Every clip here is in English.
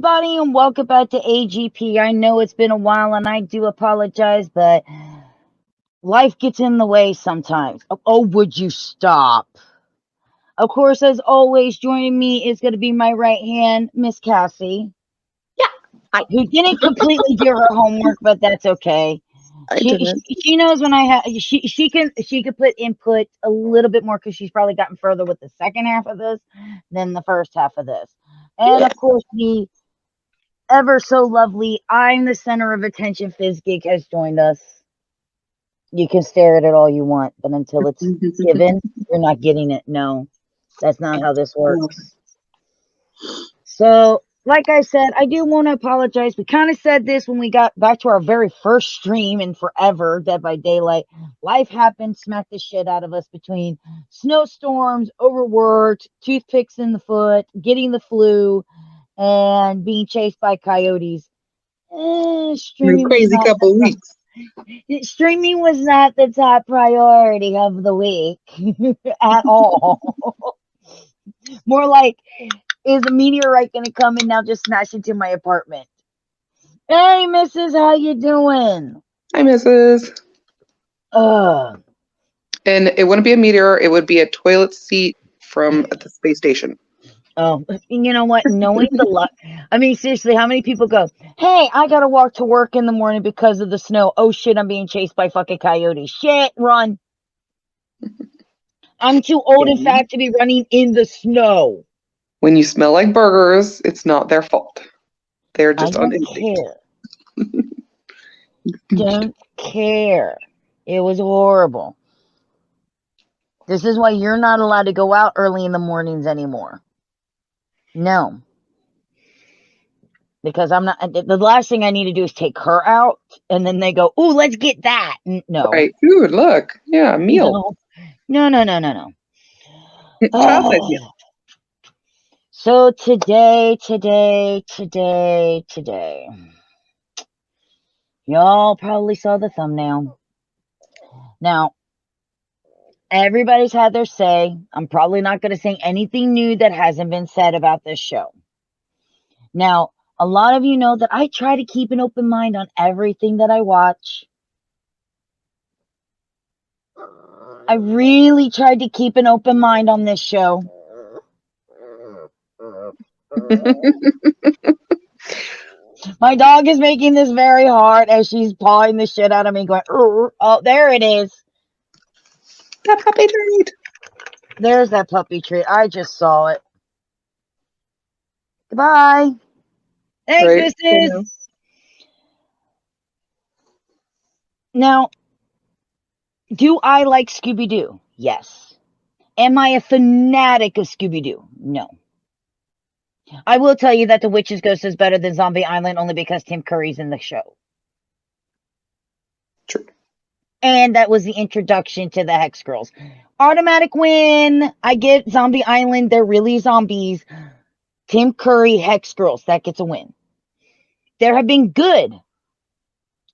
everybody, and welcome back to AGP. I know it's been a while, and I do apologize, but life gets in the way sometimes. Oh, would you stop? Of course, as always, joining me is going to be my right hand, Miss Cassie, I who didn't completely do her homework, but that's okay. didn't. She knows when I have she can put input a little bit more because she's probably gotten further with the second half of this than the first half of this, and Yeah. of course the ever so lovely I'm the center of attention Fizzgig has joined us. You can stare at it all you want, but until it's given, you're not getting it. No, that's not how this works. So, like I said, I do want to apologize. We kind of said this when we got back to our very first stream in forever, Dead by Daylight. Life happened, smacked the shit out of us between snowstorms, overworked, toothpicks in the foot, getting the flu, and being chased by coyotes. Streaming was Crazy not couple weeks. streaming was not the top priority of the week at all. More like, is a meteorite gonna come and now just smash into my apartment? Hey, Mrs., how you doing? Hi, Mrs. Uh, And it wouldn't be a meteor, it would be a toilet seat from the space station. oh, you know what? Knowing the luck. I mean, seriously, how many people go, hey, I gotta walk to work in the morning because of the snow. Oh shit, I'm being chased by fucking coyotes. Shit, run. I'm too old and fat to be running in the snow. When you smell like burgers, it's not their fault. They're I just on don't instinct. care. Don't care. It was horrible. This is why you're not allowed to go out early in the mornings anymore. No. Because I'm not, the last thing I need to do is take her out, and then they go, ooh, let's get that. No. Right. Ooh, look. Yeah, a meal. No. Child size meal. So today, y'all probably saw the thumbnail. Now, everybody's had their say. I'm probably not going to say anything new that hasn't been said about this show. Now, a lot of you know that I try to keep an open mind on everything that I watch. I really tried to keep an open mind on this show. My dog is making this very hard as she's pawing the shit out of me, going, oh, there it is. That puppy treat. There's that puppy treat. I just saw it. Goodbye. Thanks, Right. missus. Now, do I like Scooby-Doo? Yes. Am I a fanatic of Scooby-Doo? No. I will tell you that The Witch's Ghost is better than Zombie Island only because Tim Curry's in the show. True. And that was the introduction to the Hex Girls. Automatic win. I get Zombie Island. They're really zombies. Tim Curry, Hex Girls. That gets a win. There have been good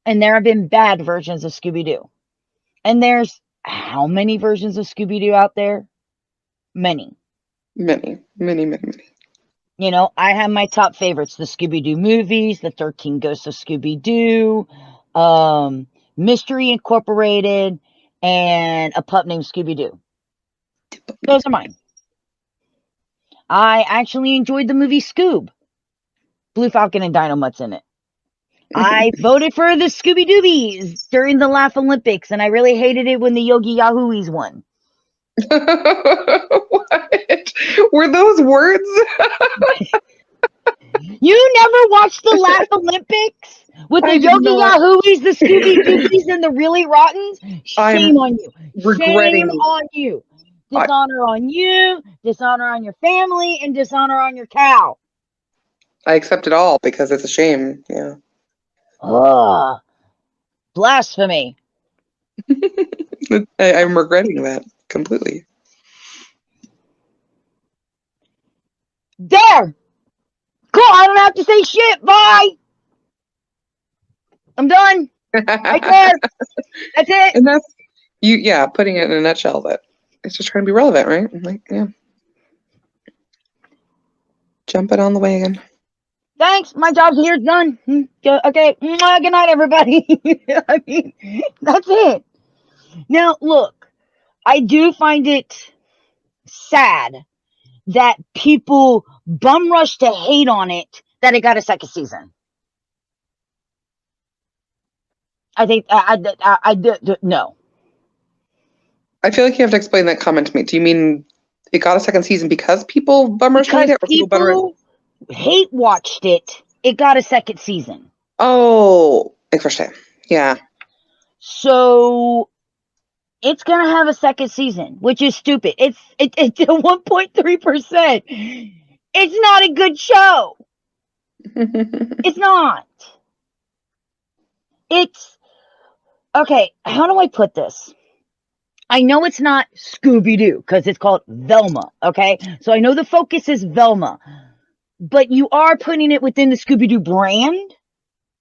and there have been bad versions of Scooby-Doo. And there's how many versions of Scooby-Doo out there? Many. Many. You know, I have my top favorites. The Scooby-Doo movies, the 13 Ghosts of Scooby-Doo, Mystery Incorporated, and A Pup Named Scooby-Doo. Those are mine. I actually enjoyed the movie Scoob. Blue Falcon and Dynomutt's in it. I voted for the Scooby-Doobies during the Laugh Olympics, and I really hated it when the Yogi Yahooies won. What? Were those words? You never watched the Laugh Olympics? With the Yogi Yahooies, the Scooby-Doobies, and the Really Rottens? Shame on you. Regretting Shame on you. Dishonor on you, dishonor on your family, and dishonor on your cow. I accept it all because it's a shame. Yeah. Ugh. Blasphemy. I'm regretting that completely. There! Cool, I don't have to say shit. Bye! I'm done. Right there. That's it. And that's you, yeah, putting it in a nutshell that it's just trying to be relevant, right? I'm like, yeah. Jumping on the wagon. Thanks. My job's here. Done. Okay. Good night, everybody. I mean, that's it. Now, look, I do find it sad that people bum rush to hate on it that it got a second season. I think no. I feel like you have to explain that comment to me. Do you mean it got a second season because people bum rushed to hate Because it, or people bum rushed? people hate watched it, it got a second season. Oh, I verstehe. Yeah. So it's gonna have a second season, which is stupid. It's 1.3%. It's not a good show. It's not. It's okay. How do I put this? I know it's not Scooby Doo because it's called Velma. Okay, so I know the focus is Velma, but you are putting it within the Scooby Doo brand,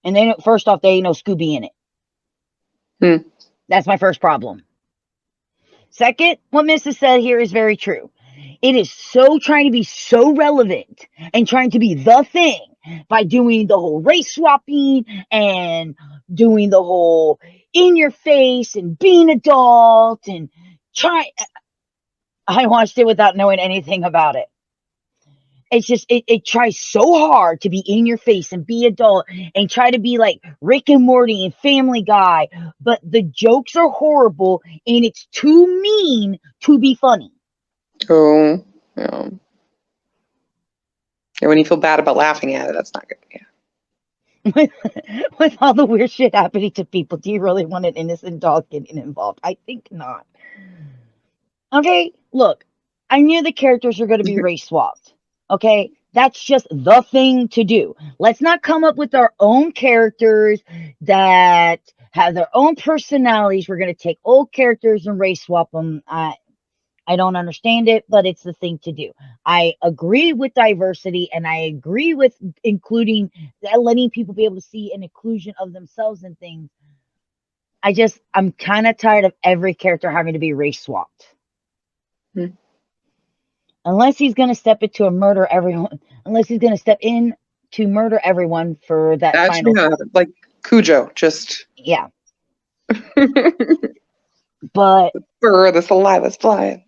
and then first off, there ain't no Scooby in it. That's my first problem. Second, what Mrs. said here is very true. It is so trying to be so relevant and trying to be the thing by doing the whole race swapping and doing the whole in your face and being adult and try. I watched it without knowing anything about it. It's just it tries so hard to be in your face and be adult and try to be like Rick and Morty and Family Guy, but the jokes are horrible and it's too mean to be funny. Oh, yeah. Yeah, when you feel bad about laughing at it, that's not good. Yeah. With all the weird shit happening to people, do you really want an innocent dog getting involved? I think not. Okay, look, I knew the characters are going to be race swapped. Okay, that's just the thing to do. Let's not come up with our own characters that have their own personalities. We're going to take old characters and race swap them. I don't understand it, but it's the thing to do. I agree with diversity and I agree with including letting people be able to see an inclusion of themselves and things. I'm kind of tired of every character having to be race swapped. Unless he's going to step into a murder everyone, unless he's going to step in to murder everyone for that Actually, final. like Cujo, just Yeah. But for the saliva's flying.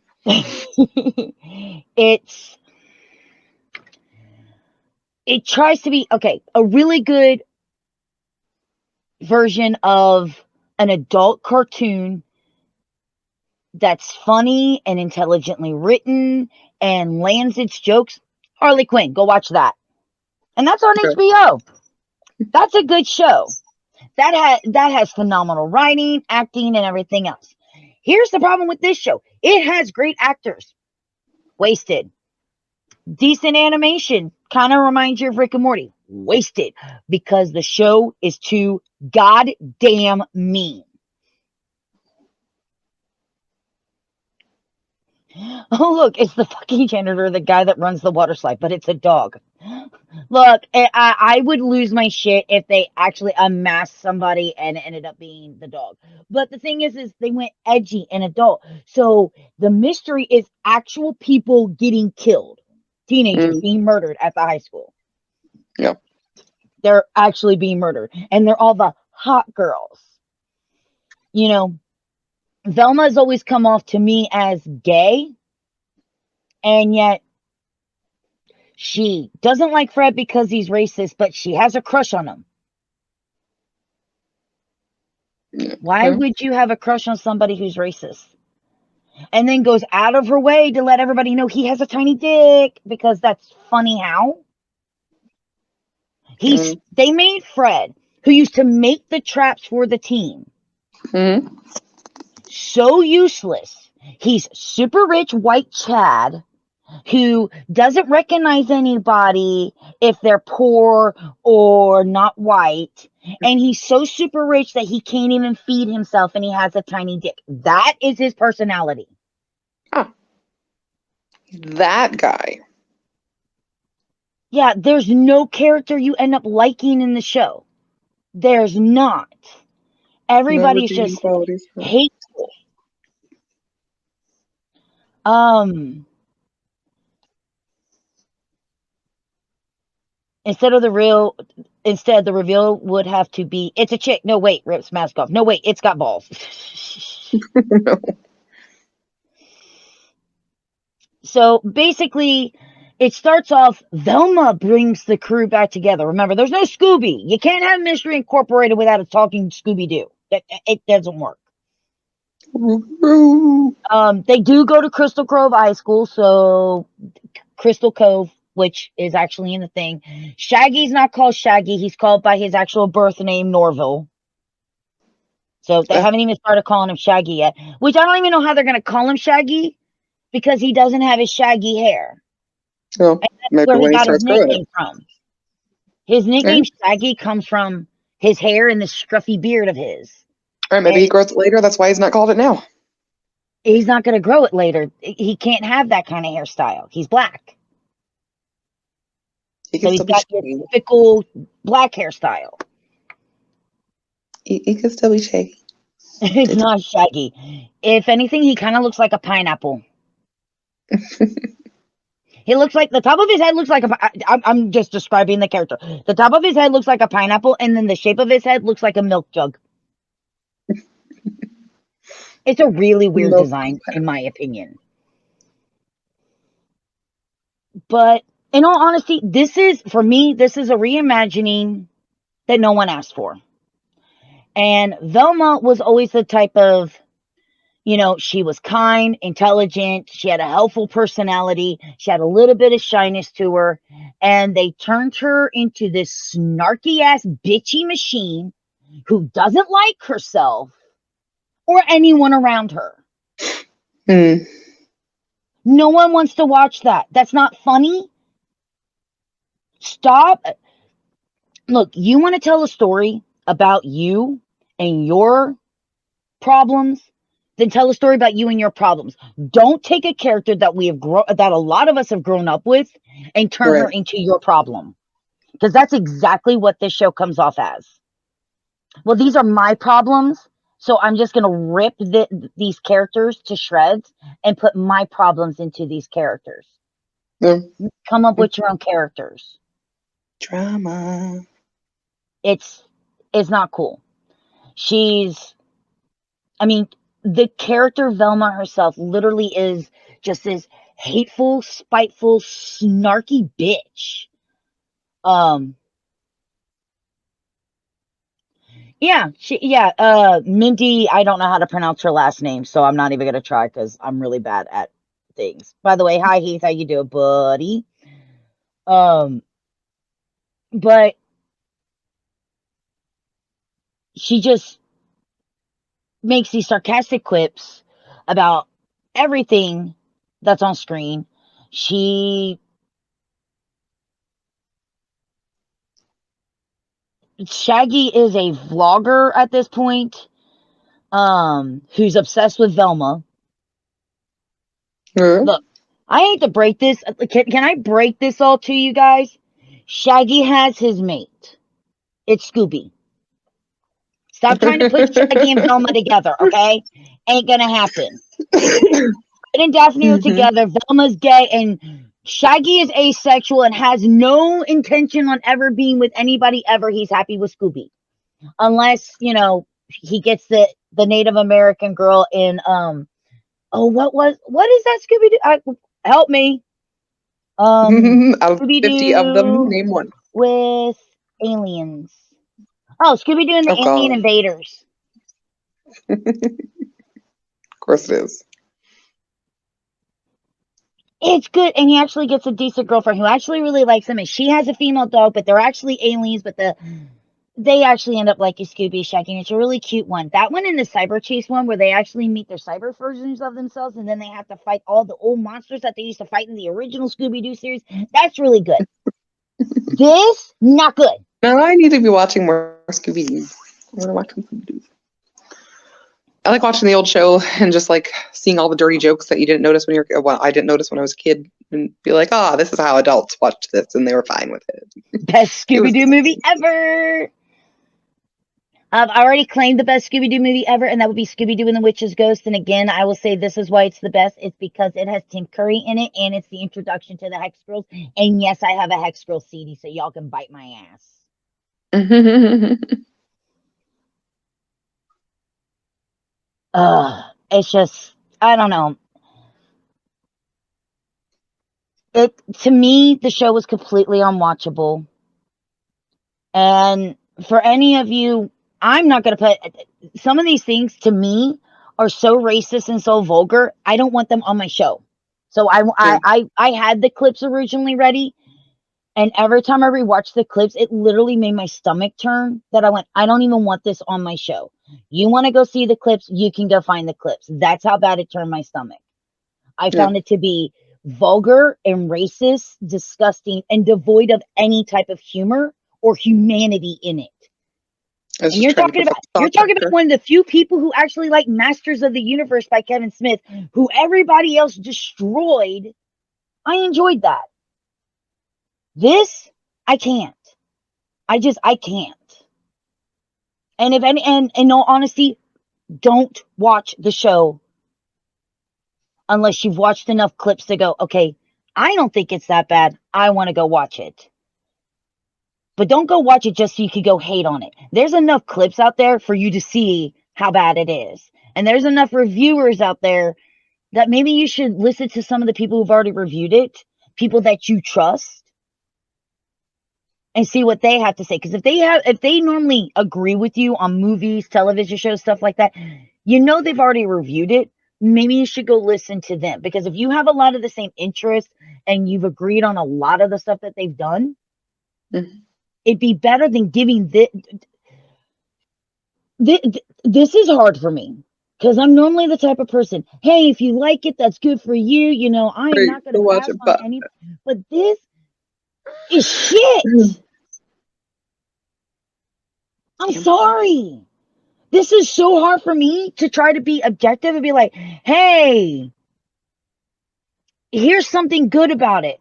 it tries to be okay, a really good version of an adult cartoon that's funny and intelligently written and lands its jokes. Harley Quinn, go watch that. And that's on HBO. That's a good show. That has phenomenal writing, acting, and everything else. Here's the problem with this show. It has great actors. Wasted. Decent animation. Kind of reminds you of Rick and Morty. Wasted. Because the show is too goddamn mean. Oh, look, it's the fucking janitor, the guy that runs the water slide, but it's a dog. Look, I would lose my shit if they actually unmasked somebody and it ended up being the dog. But the thing is they went edgy and adult. So the mystery is actual people getting killed. Teenagers being murdered at the high school. Yeah. They're actually being murdered. And they're all the hot girls. You know, Velma has always come off to me as gay. And yet she doesn't like Fred because he's racist, but she has a crush on him. Why would you have a crush on somebody who's racist? And then goes out of her way to let everybody know he has a tiny dick because that's funny how? They made Fred, who used to make the traps for the team, so useless. He's super rich white Chad who doesn't recognize anybody if they're poor or not white. And he's so super rich that he can't even feed himself and he has a tiny dick. That is his personality. That guy. Yeah, there's no character you end up liking in the show. There's not. Everybody's just hateful. Instead, the reveal would have to be, it's a chick. No, wait, rips mask off. No, wait, it's got balls. No. So basically, it starts off, Velma brings the crew back together. Remember, there's no Scooby. You can't have Mystery Incorporated without a talking Scooby-Doo. It doesn't work. They do go to Crystal Cove High School, so Crystal Cove, which is actually in the thing. Shaggy's not called Shaggy. He's called by his actual birth name, Norville. So they haven't even started calling him Shaggy yet, which I don't even know how they're going to call him Shaggy because he doesn't have his shaggy hair. Oh, maybe where he when he got his starts growing nickname it. from. His nickname Shaggy comes from his hair and the scruffy beard of his. All right, maybe he grows it later. That's why he's not called it now. He's not going to grow it later. He can't have that kind of hairstyle. He's black. So he's got this typical black hairstyle. He can still be Shaggy. It's not Shaggy. If anything, he kind of looks like a pineapple. He looks like, the top of his head looks like I'm just describing the character. The top of his head looks like a pineapple, and then the shape of his head looks like a milk jug. It's a really weird design, in my opinion. But in all honesty, for me, this is a reimagining that no one asked for. And Velma was always the type of, she was kind, intelligent, she had a helpful personality, she had a little bit of shyness to her, and they turned her into this snarky ass bitchy machine who doesn't like herself or anyone around her. No one wants to watch that. That's not funny. Stop. Look, you want to tell a story about you and your problems, then tell a story about you and your problems. Don't take a character that that a lot of us have grown up with and turn her into your problem. Because that's exactly what this show comes off as. Well, these are my problems, so I'm just going to rip these characters to shreds and put my problems into these characters. Come up with your own characters. Drama. It's not cool. The character Velma herself literally is just this hateful, spiteful, snarky bitch. Mindy, I don't know how to pronounce her last name, so I'm not even gonna try because I'm really bad at things. By the way, hi Heath, how you doing, buddy? But she just makes these sarcastic quips about everything that's on screen. Shaggy is a vlogger at this point, who's obsessed with Velma. Look, I hate to break this. Can I break this all to you guys? Shaggy has his mate. It's Scooby. Stop trying to put Shaggy and Velma together, okay? Ain't gonna happen. Fred and Daphne are together. Velma's gay, and Shaggy is asexual and has no intention on ever being with anybody ever. He's happy with Scooby, unless he gets the Native American girl in what is that Scooby-Doo? Help me. Out of 50 of them, name one. With aliens. Oh, Scooby-Doo and the Alien Invaders. Of course it is. It's good, and he actually gets a decent girlfriend who actually really likes him, and she has a female dog, but they're actually aliens, but they actually end up liking Scooby, Shaggy, and it's a really cute one. That one and the Cyber Chase one, where they actually meet their cyber versions of themselves, and then they have to fight all the old monsters that they used to fight in the original Scooby-Doo series. That's really good. This, not good. No, I need to be watching more Scooby-Doo. I want to watch some Scooby-Doo. I like watching the old show and just like seeing all the dirty jokes that you didn't notice when I didn't notice when I was a kid, and be like, this is how adults watched this, and they were fine with it. Best Scooby-Doo movie ever. I already claimed the best Scooby-Doo movie ever, and that would be Scooby-Doo and the Witch's Ghost. And again, I will say this is why it's the best. It's because it has Tim Curry in it, and it's the introduction to the Hex Girls. And yes, I have a Hex Girl CD, so y'all can bite my ass. It's just, I don't know. To me, the show was completely unwatchable. And for any of you, I'm not going to put some of these things to me are so racist and so vulgar. I don't want them on my show. So I had the clips originally ready. And every time I rewatched the clips, it literally made my stomach turn that I went, I don't even want this on my show. You want to go see the clips? You can go find the clips. That's how bad it turned my stomach. I found it to be vulgar and racist, disgusting, and devoid of any type of humor or humanity in it. And you're talking about one of the few people who actually like Masters of the Universe by Kevin Smith, who everybody else destroyed. I enjoyed that. This, I can't. I can't. And if any, and in all honesty, don't watch the show unless you've watched enough clips to go, okay, I don't think it's that bad. I want to go watch it. But don't go watch it just so you could go hate on it. There's enough clips out there for you to see how bad it is. And there's enough reviewers out there that maybe you should listen to some of the people who've already reviewed it, people that you trust, and see what they have to say. Because if they normally agree with you on movies, television shows, stuff like that, you know they've already reviewed it. Maybe you should go listen to them. Because if you have a lot of the same interests and you've agreed on a lot of the stuff that they've done, it'd be better than giving this. This is hard for me. Because I'm normally the type of person, hey, if you like it, that's good for you. You know, I am not going to pass on any. But this is shit. I'm sorry. This is so hard for me to try to be objective and be like, hey, here's something good about it.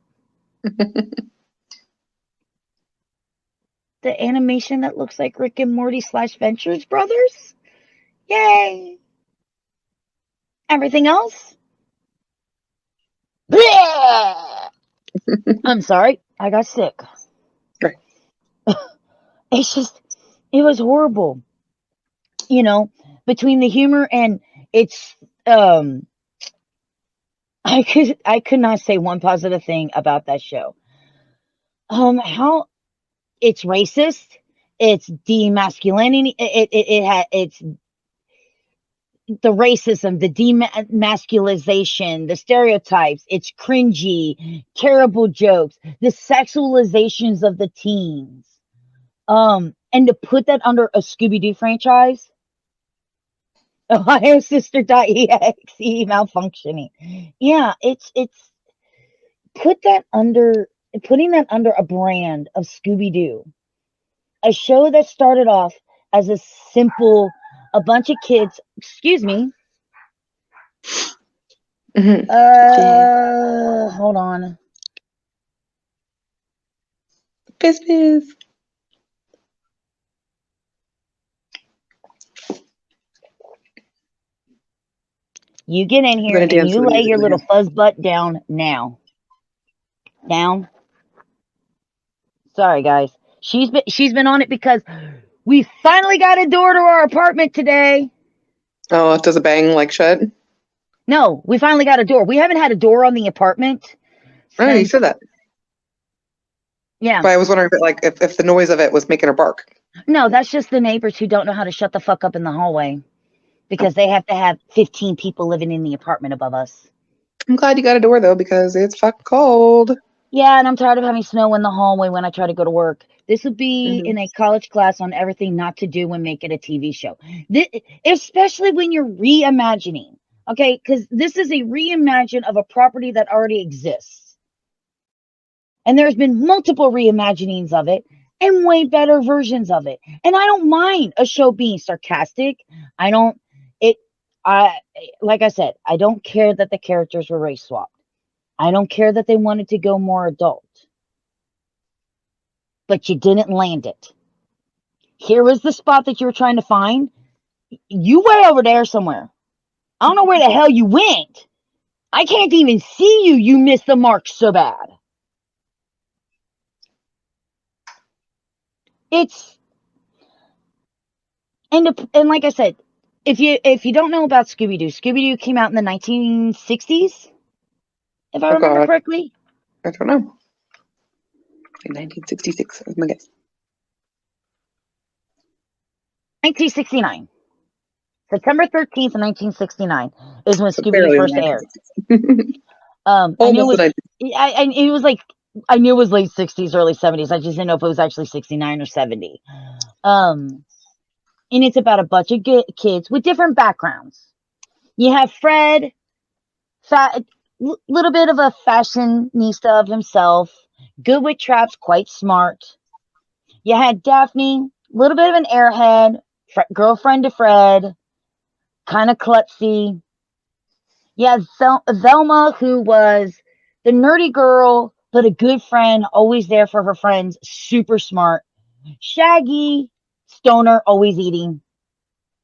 The animation that looks like Rick and Morty / Ventures Brothers. Yay. Everything else? I'm sorry. I got sick. Right. It's just, it was horrible. You know, between the humor and it's, I could not say one positive thing about that show. How it's racist, it's demasculinating, it's the racism, the demasculization, the stereotypes, it's cringy, terrible jokes, the sexualizations of the teens. And to put that under a Scooby-Doo franchise, Ohio Sister.exe malfunctioning. Yeah, it's putting that under a brand of Scooby-Doo. A show that started off as a bunch of kids, excuse me. Hold on. Business. You get in here and you lay your little fuzz butt down now. Down. Sorry, guys. She's been on it because we finally got a door to our apartment today. Oh, does it bang like shut? No, we finally got a door. We haven't had a door on the apartment. Oh, you said that. Yeah. But I was wondering if the noise of it was making her bark. No, that's just the neighbors who don't know how to shut the fuck up in the hallway because they have to have 15 people living in the apartment above us. I'm glad you got a door though because it's fucking cold. Yeah, and I'm tired of having snow in the hallway when I try to go to work. This would be in a college class on everything not to do when making a TV show. Especially when you're reimagining. Okay, because this is a reimagine of a property that already exists. And there's been multiple reimaginings of it and way better versions of it. And I don't mind a show being sarcastic. Like I said, I don't care that the characters were race swapped. I don't care that they wanted to go more adult. But you didn't land it. here was the spot that you were trying to find. You way over there somewhere. I don't know where the hell you went. I can't even see you. You missed the mark so bad. It's and like I said, if you don't know about Scooby-Doo, Scooby-Doo came out in the 1960s, if I Oh remember God, correctly. I don't know. In 1966 is my guess. 1969. September 13th, 1969 is when So Scooby-Doo barely in first the aired. 1960s. I knew it Almost was the it was like I knew it was late 60s, early 70s. I just didn't know if it was actually 69 or 70. And it's about a bunch of kids with different backgrounds. You have Fred, little bit of a fashionista of himself, good with traps, quite smart. You had Daphne, little bit of an airhead, girlfriend to Fred, kind of klutzy. You had Velma, who was the nerdy girl, but a good friend, always there for her friends, super smart. Shaggy, stoner, always eating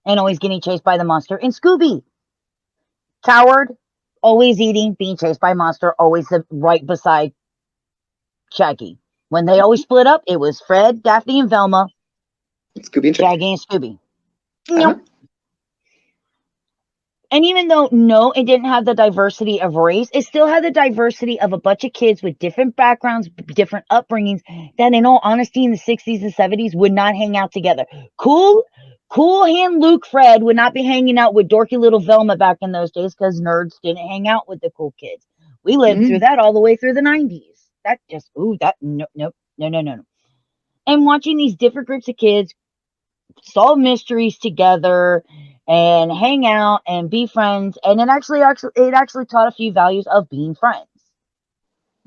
and always getting chased by the monster. And Scooby, coward, always eating, being chased by a monster, always right beside Shaggy. When they always split up, it was Fred, Daphne, and Velma, Scooby and Chick. Shaggy, and Scooby. Uh-huh. Nope. And even though, no, it didn't have the diversity of race, it still had the diversity of a bunch of kids with different backgrounds, different upbringings, that in all honesty, in the 60s and 70s would not hang out together. Cool hand Luke Fred would not be hanging out with dorky little Velma back in those days because nerds didn't hang out with the cool kids. We lived through that all the way through the 90s. That just, no. And watching these different groups of kids solve mysteries together and hang out and be friends, and it actually taught a few values of being friends.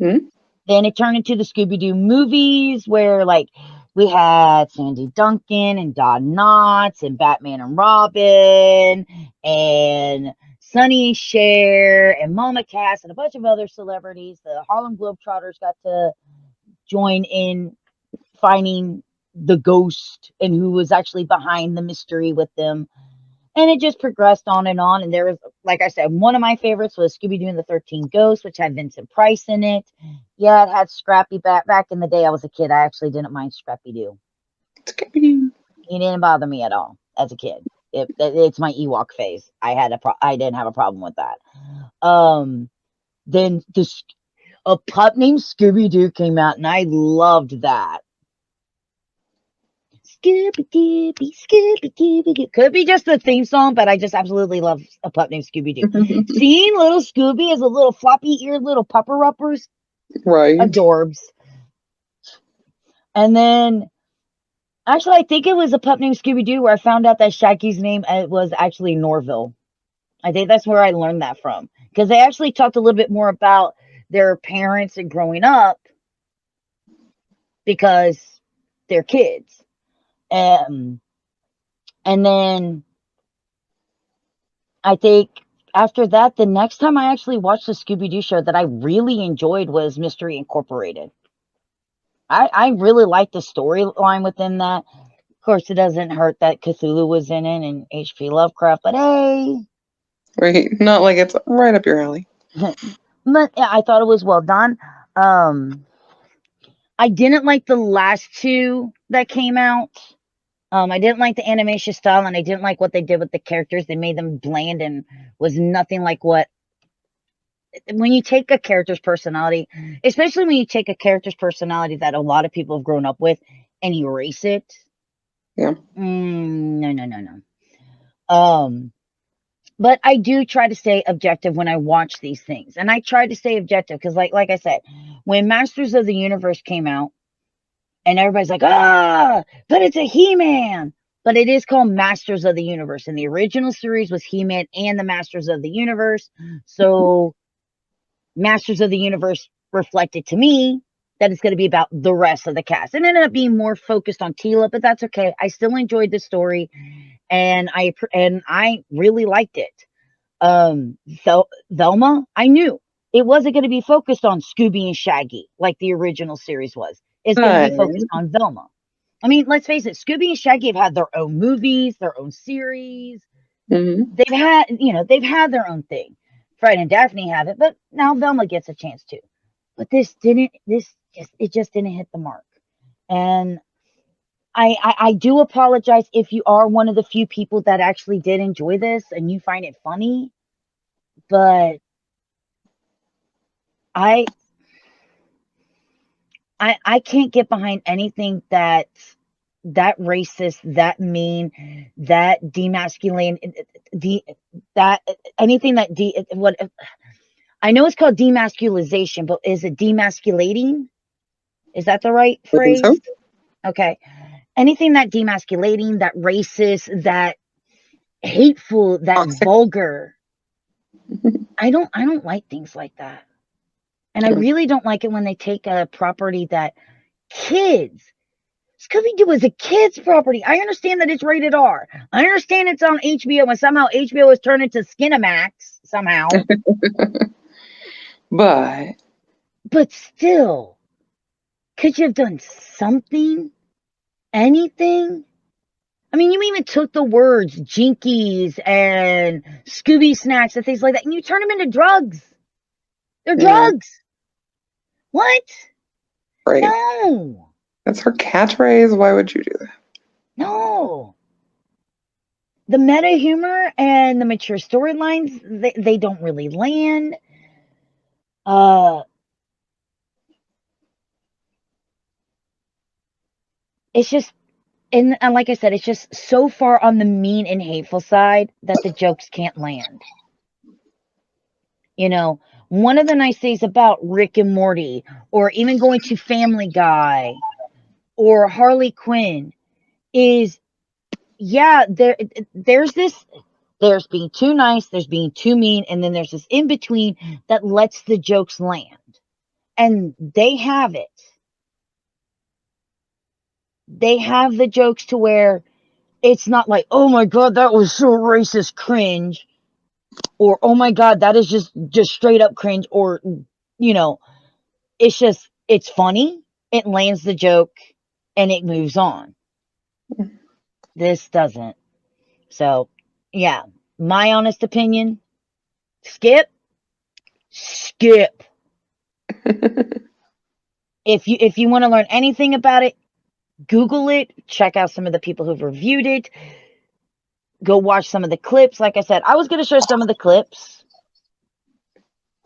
Mm-hmm. Then it turned into the Scooby-Doo movies, where like we had Sandy Duncan and Don Knotts and Batman and Robin and Sonny and Cher and Mama Cass and a bunch of other celebrities. The Harlem Globetrotters got to join in finding the ghost and who was actually behind the mystery with them. And it just progressed on and on. And there was, like I said, one of my favorites was Scooby-Doo and the 13 Ghosts, which had Vincent Price in it. Yeah, it had Scrappy back in the day. I was a kid. I actually didn't mind Scrappy-Doo. Scooby-Doo. He didn't bother me at all as a kid. It's my Ewok phase. I didn't have a problem with that. Then a pup named Scooby-Doo came out, and I loved that. Scooby-Dooby. Could be just the theme song, but I just absolutely love a pup named Scooby-Doo. Seeing little Scooby as a little floppy-eared little pupper-uppers, Right. adorbs. And then, actually, I think it was a pup named Scooby-Doo where I found out that Shaggy's name was actually Norville. I think that's where I learned that from. Because they actually talked a little bit more about their parents and growing up because they're kids. And then I think after that, the next time I actually watched the Scooby-Doo show that I really enjoyed was Mystery Incorporated. I really liked the storyline within that. Of course, it doesn't hurt that Cthulhu was in it and H.P. Lovecraft, but hey. Right. Not like it's right up your alley. But yeah, I thought it was well done. I didn't like the last two that came out. I didn't like the animation style, and I didn't like what they did with the characters. They made them bland and was nothing like what. When you take a character's personality, especially when you take a character's personality that a lot of people have grown up with and erase it. Yeah. No. But I do try to stay objective when I watch these things. And I try to stay objective because like I said, when Masters of the Universe came out and everybody's like, but it's a He-Man. But it is called Masters of the Universe. And the original series was He-Man and the Masters of the Universe. So Masters of the Universe reflected to me that it's going to be about the rest of the cast. It ended up being more focused on Tila, but that's okay. I still enjoyed the story, and I really liked it. Velma, I knew it wasn't going to be focused on Scooby and Shaggy like the original series was. It's going to be focused on Velma. I mean, let's face it, Scooby and Shaggy have had their own movies, their own series. Mm-hmm. They've had their own thing. Fred and Daphne have it, but now Velma gets a chance too. But it just didn't hit the mark. And I do apologize if you are one of the few people that actually did enjoy this and you find it funny, but I I can't get behind anything that racist, that mean, that demasculating, de that anything that what I know it's called demasculization, but is it demasculating? Is that the right I think phrase? so. Okay. Anything that demasculating, that racist, that hateful, that Toxic. vulgar. I don't like things like that. And I Yeah. really don't like it when they take a property that kids Scooby Doo is a kid's property. I understand that it's rated R. I understand it's on HBO and somehow HBO has turned into Skinamax somehow. But But still, could you have done something? Anything? I mean, you even took the words Jinkies and Scooby Snacks and things like that, and you turn them into drugs. They're yeah, drugs. What? right. No. That's her catchphrase. Why would you do that? No. The meta humor and the mature storylines, they don't really land. Uh, it's just, and like I said, it's just so far on the mean and hateful side that the jokes can't land. You know, one of the nice things about Rick and Morty, or even going to Family Guy or Harley Quinn, is yeah, there's being too nice, there's being too mean, and then there's this in between that lets the jokes land. And they have it. They have the jokes to where it's not like, oh my god, that was so racist, cringe, or oh my god, that is just straight up cringe, or you know, it's funny, it lands the joke, and it moves on. This doesn't. So, yeah, my honest opinion, skip, skip. If you want to learn anything about it, Google it, check out some of the people who've reviewed it, go watch some of the clips. Like I said, I was going to show some of the clips,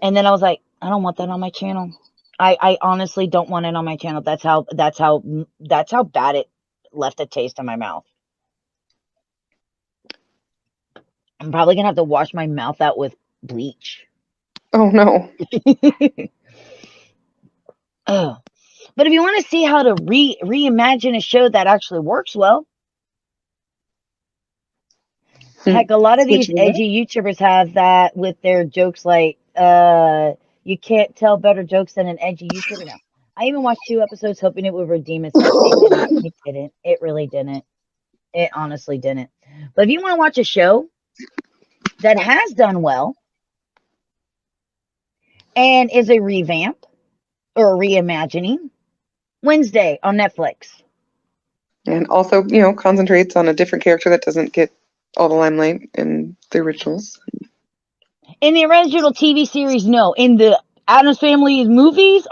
and then I was like, I don't want that on my channel. I honestly don't want it on my channel. That's how bad it left a taste in my mouth. I'm probably gonna have to wash my mouth out with bleach. Oh no. Ugh. But if you want to see how to reimagine a show that actually works well, heck, a lot of Switch these it up. edgy YouTubers have that with their jokes like, you can't tell better jokes than an edgy YouTuber now. I even watched 2 episodes hoping it would redeem itself. It didn't. It didn't. It really didn't. It honestly didn't. But if you want to watch a show that has done well and is a revamp or a reimagining, Wednesday on Netflix. And also, concentrates on a different character that doesn't get all the limelight in the originals. In the original TV series, no. In the Addams Family movies,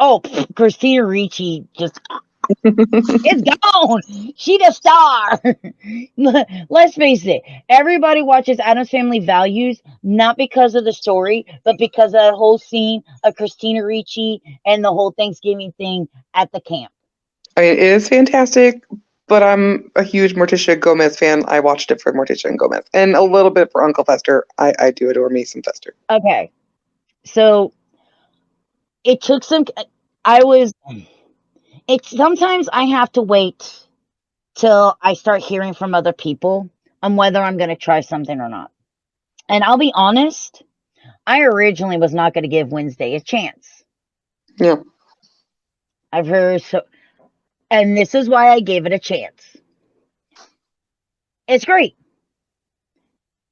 Christina Ricci just it's gone. She the star. Let's face it. Everybody watches Addams Family Values not because of the story, but because of that whole scene of Christina Ricci and the whole Thanksgiving thing at the camp. I mean, it is fantastic, but I'm a huge Morticia Gomez fan. I watched it for Morticia and Gomez, and a little bit for Uncle Fester. I do adore me some Fester. Okay. So it took some it's sometimes I have to wait till I start hearing from other people on whether I'm going to try something or not. And I'll be honest, I originally was not going to give Wednesday a chance. Yeah. I've heard so, and this is why I gave it a chance. It's great.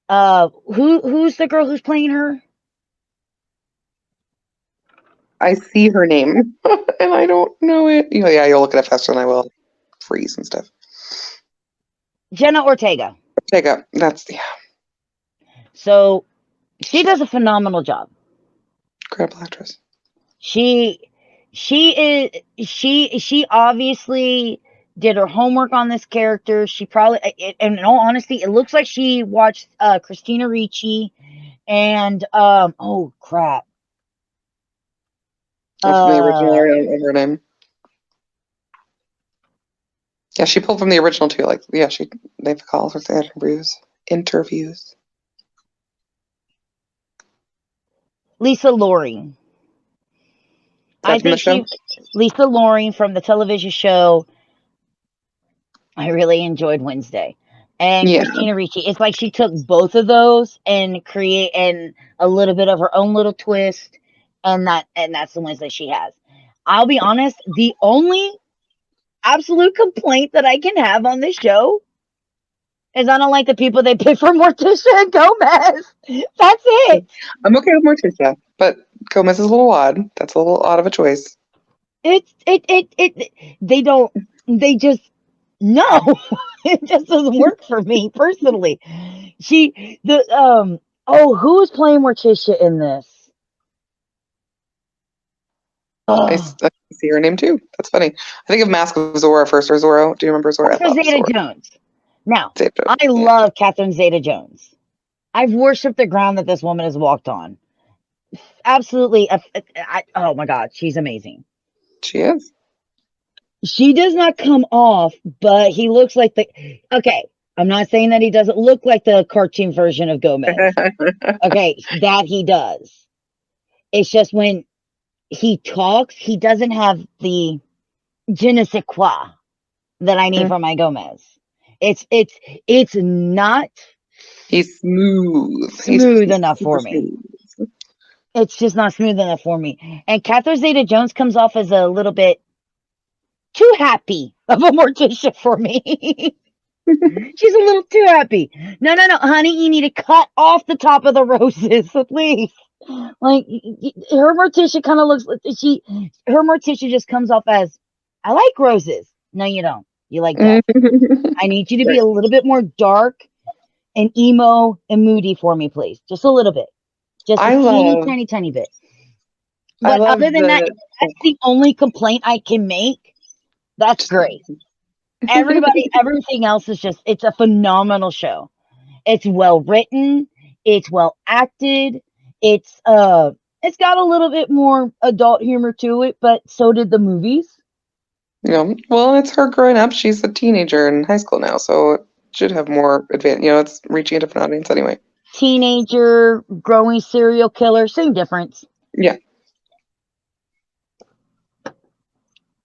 Who's the girl who's playing her? I see her name, and I don't know it. Yeah, you'll look at it faster than I will. Freeze and stuff. Jenna Ortega. Ortega. That's So she does a phenomenal job. incredible actress. She she obviously did her homework on this character. She probably, in all honesty, it looks like she watched Christina Ricci and oh crap. From the original, I don't know her name. Yeah, she pulled from the original too. Like, yeah, they have calls with the interviews. Lisa Loring. I From the think show? Lisa Loring from the television show. I really enjoyed Wednesday. And Yeah. Christina Ricci. It's like she took both of those and create and a little bit of her own little twist, and that's the Wednesday she has. I'll be honest, the only absolute complaint that I can have on this show is I don't like the people they pick for Morticia and Gomez. That's it. I'm okay with Morticia, but Gomez is a little odd. That's a little odd of a choice. They just, no. It just doesn't work for me personally. Who was playing Morticia in this? I see her name too. That's funny. I think of Mask of Zorro first, or Zorro. Do you remember Zorro? Catherine Zeta-Jones. Now, Zeta-Jones. I love Catherine Zeta-Jones. I've worshipped the ground that this woman has walked on. Absolutely. Oh my God, she's amazing. She is. She does not come off, but he looks like okay, I'm not saying that he doesn't look like the cartoon version of Gomez. Okay, that he does. It's just when he talks, he doesn't have the je ne sais quoi that I need from my Gomez. It's not He's smooth. Smooth enough for me. Smooth. It's just not smooth enough for me. And Catherine Zeta-Jones comes off as a little bit too happy of a Morticia for me. She's a little too happy. No, honey, you need to cut off the top of the roses, please. Like, her Morticia kind of looks like her Morticia just comes off as, I like roses. No, you don't. You like death. I need you to be a little bit more dark and emo and moody for me, please. Just a little bit. Just a tiny bit. But other than that, that's the only complaint I can make. That's great. Everything else is just, it's a phenomenal show. It's well written. It's well acted. It's got a little bit more adult humor to it, but so did the movies. Yeah. Well, it's her growing up. She's a teenager in high school now, so it should have more advanced. It's reaching a different audience anyway. Teenager, growing serial killer, same difference. Yeah.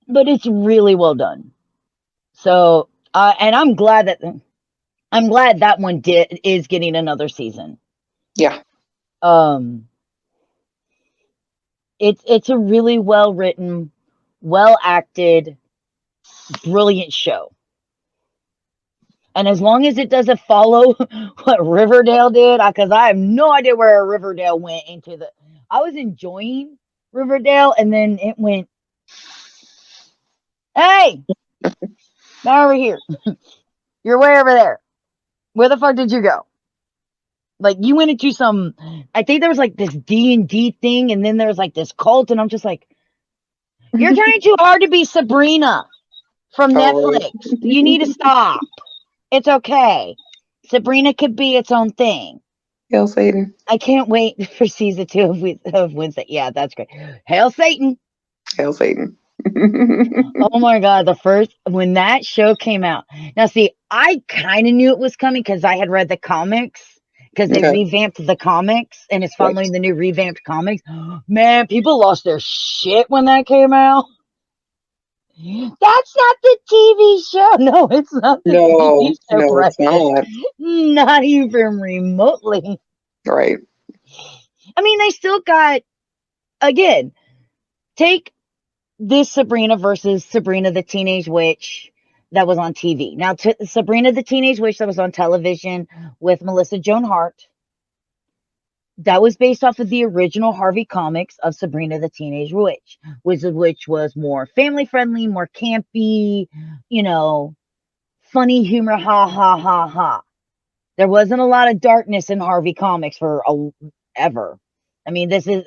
But it's really well done. So, and I'm glad that one is getting another season. Yeah. It's a really well written, well acted, brilliant show. And as long as it doesn't follow what Riverdale did, because I have no idea where Riverdale went into I was enjoying Riverdale, and then it went, hey, now over here. You're way over there. Where the fuck did you go? Like, you went into I think there was like this D&D thing, and then there was like this cult, and I'm just like, you're trying too hard to be Sabrina from Netflix. You need to stop. It's okay. Sabrina could be its own thing. Hail Satan. I can't wait for season 2 of Wednesday. Yeah, that's great. Hail Satan. Hail Satan. Oh my God, when that show came out. Now, see, I kind of knew it was coming because I had read the comics, because they revamped the comics, and it's following the new revamped comics. Man, people lost their shit when that came out. That's not the TV show. No, it's not the TV show. No, it's not. Not even remotely. Right. I mean, they still got, again, take this Sabrina versus Sabrina the Teenage Witch that was on TV. Now, Sabrina the Teenage Witch that was on television with Melissa Joan Hart, that was based off of the original Harvey comics of Sabrina the Teenage Witch, which was more family friendly, more campy, funny humor, ha ha ha ha. There wasn't a lot of darkness in Harvey comics ever. I mean, this is,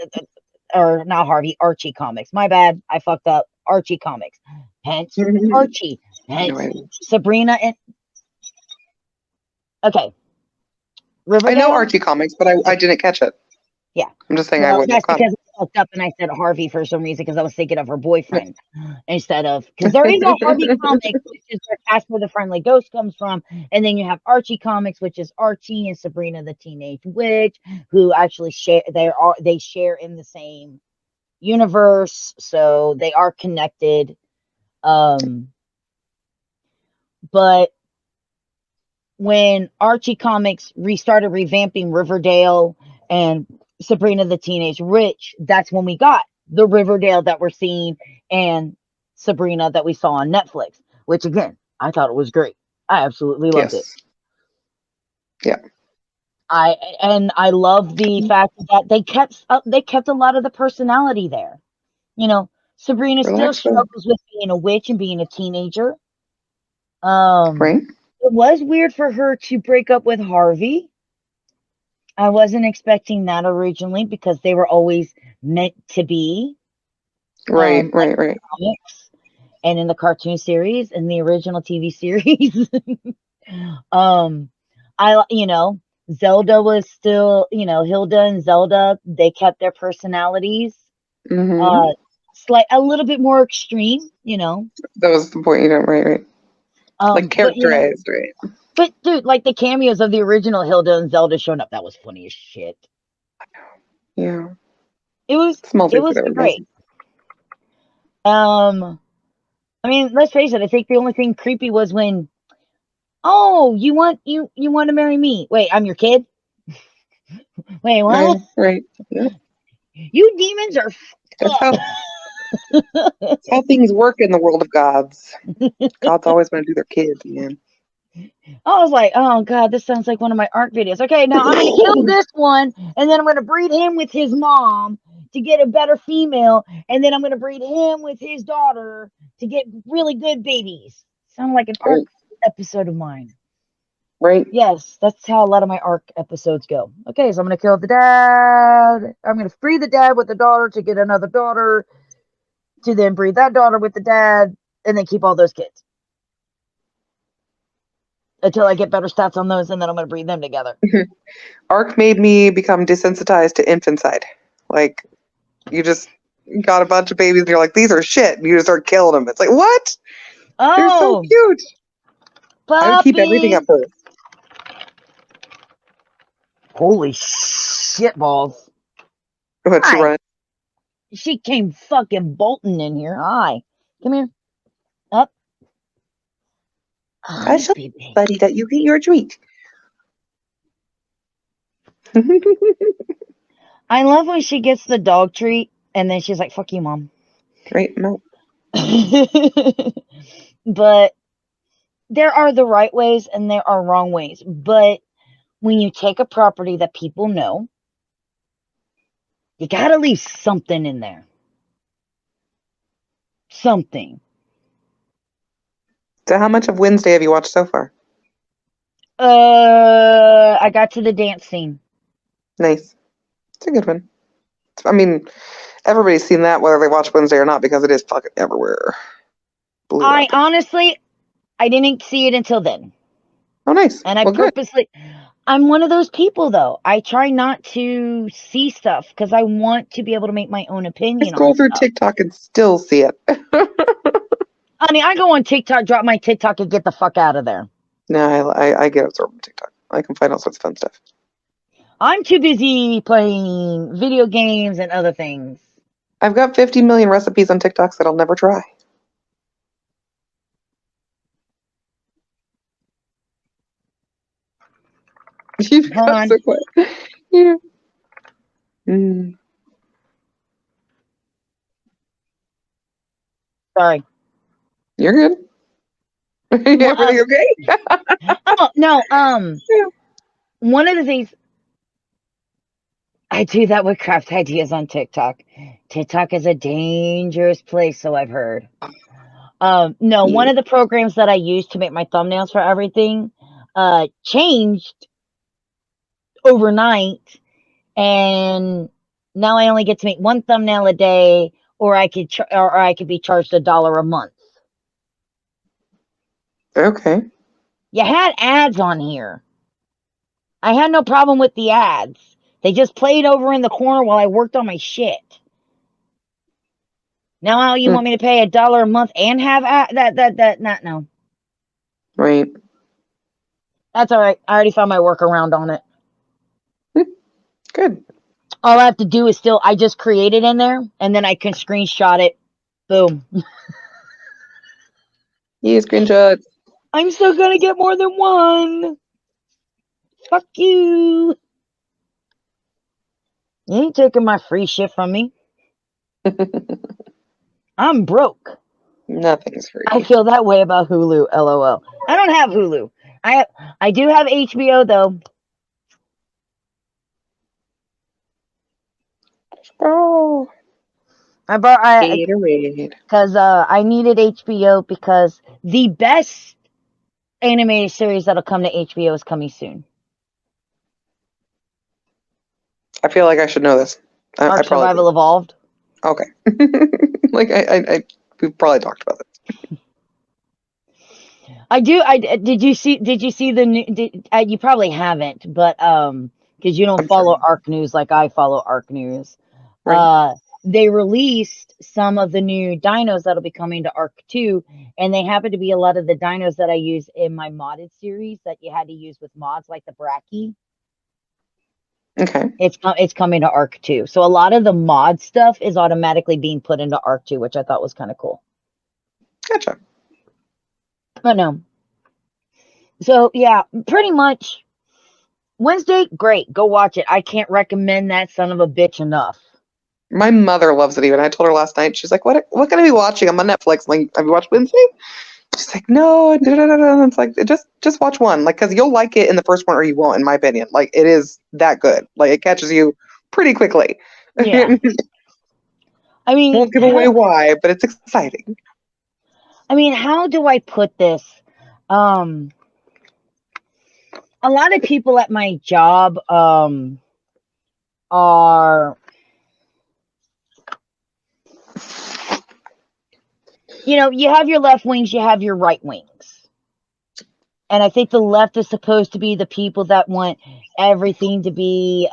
or not Harvey, Archie comics. My bad, I fucked up. Archie comics. Hence Archie. Hence Sabrina and okay. Riverdale. I know Archie comics, but I didn't catch it. Yeah. I'm just saying well, I wouldn't that's have caught because I fucked up and I said Harvey for some reason because I was thinking of her boyfriend instead of, because there is a Harvey comics, which is where Casper the Friendly Ghost comes from, and then you have Archie comics, which is Archie and Sabrina the Teenage Witch, who actually share they share in the same universe, so they are connected. But when Archie comics restarted revamping Riverdale and Sabrina the Teenage Witch, that's when we got the Riverdale that we're seeing and Sabrina that we saw on Netflix, which again, I thought it was great. I absolutely loved it. Yeah. I love the fact that they kept a lot of the personality there. You know, Sabrina still struggles with being a witch and being a teenager. Right. It was weird for her to break up with Harvey. I wasn't expecting that originally because they were always meant to be. Right. Comics and in the cartoon series and the original TV series. Zelda was still, Hilda and Zelda, they kept their personalities. A little bit more extreme, That was the point, right. Like characterized, right? But dude, like the cameos of the original Hilda and Zelda showing up, that was funny as shit. Yeah. It was great. I mean, let's face it, I think the only thing creepy was when, oh, you want to marry me? Wait, I'm your kid? Wait, what? Right. Yeah. You demons are that's how things work in the world of gods. Gods always want to do their kids, man. I was like, oh god, this sounds like one of my ARC videos. Okay, now I'm gonna kill this one, and then I'm gonna breed him with his mom to get a better female, and then I'm gonna breed him with his daughter to get really good babies. Sound like an ARC episode of mine. Right. Yes, that's how a lot of my ARC episodes go. Okay, so I'm gonna kill the dad. I'm gonna breed the dad with the daughter to get another daughter, to then breed that daughter with the dad, and then keep all those kids until I get better stats on those, and then I'm going to breed them together. ARC made me become desensitized to infanticide. Like, you just got a bunch of babies, and you're like, these are shit, and you just start killing them. It's like, what? Oh, they're so cute. Puppies. I would keep everything at first. Holy shit balls. What, she run? She came fucking bolting in here. Hi. Come here. Up. I shall, buddy, that you get your treat. I love when she gets the dog treat and then she's like, fuck you, mom. Right, no. But there are the right ways and there are wrong ways. But when you take a property that people know, you gotta leave something in there. Something. So how much of Wednesday have you watched so far? I got to the dance scene. Nice. It's a good one. I mean, everybody's seen that, whether they watch Wednesday or not, because it is fucking everywhere. Honestly, I didn't see it until then. Oh, nice. And I purposely... I'm one of those people, though. I try not to see stuff because I want to be able to make my own opinion. Scroll through TikTok and still see it. Honey, I go on TikTok, drop my TikTok, and get the fuck out of there. No, I get absorbed in TikTok. I can find all sorts of fun stuff. I'm too busy playing video games and other things. I've got 50 million recipes on TikToks that I'll never try. You've got so quiet. Yeah. Sorry. You're good. Everything okay? Oh, no. One of the things I do that with craft ideas on TikTok. TikTok is a dangerous place, so I've heard. No, one Yeah. of the programs that I use to make my thumbnails for everything changed overnight, and now I only get to make one thumbnail a day, or I could be charged $1 a month. Okay. You had ads on here. I had no problem with the ads. They just played over in the corner while I worked on my shit. Now you want me to pay $1 a month and have not no. Right. That's all right. I already found my workaround on it. Good. All I have to do is I just create it in there, and then I can screenshot it. Boom. Yeah, screenshot. I'm still gonna get more than one. Fuck you. You ain't taking my free shit from me. I'm broke. Nothing's I free. feel that way about Hulu. LOL. I don't have Hulu. I do have HBO though. Oh, I bought Gatorade. because I needed HBO because the best animated series that'll come to HBO is coming soon. I feel like I should know this. I Ark probably Survival do. Evolved. Okay. Like we've probably talked about it. I do. Did you see? Did you see the new? You probably haven't, but because you don't I'm follow sure. Arc News like I follow Arc News. Right. They released some of the new dinos that'll be coming to Arc 2, and they happen to be a lot of the dinos that I use in my modded series that you had to use with mods, like the Bracky. Okay. It's coming to Arc 2, so a lot of the mod stuff is automatically being put into Arc 2, which I thought was kind of cool. Gotcha. But no. So yeah, pretty much Wednesday, great. Go watch it. I can't recommend that son of a bitch enough. My mother loves it even. I told her last night, she's like, what can I be watching? I'm on Netflix. I'm like, have you watched Wednesday? She's like, no. Da, da, da, da. It's like, just watch one. Like, because you'll like it in the first one or you won't, in my opinion. Like, it is that good. Like, it catches you pretty quickly. Yeah. I mean, won't give away why, but it's exciting. I mean, how do I put this? A lot of people at my job are, you have your left wings, you have your right wings. And I think the left is supposed to be the people that want everything to be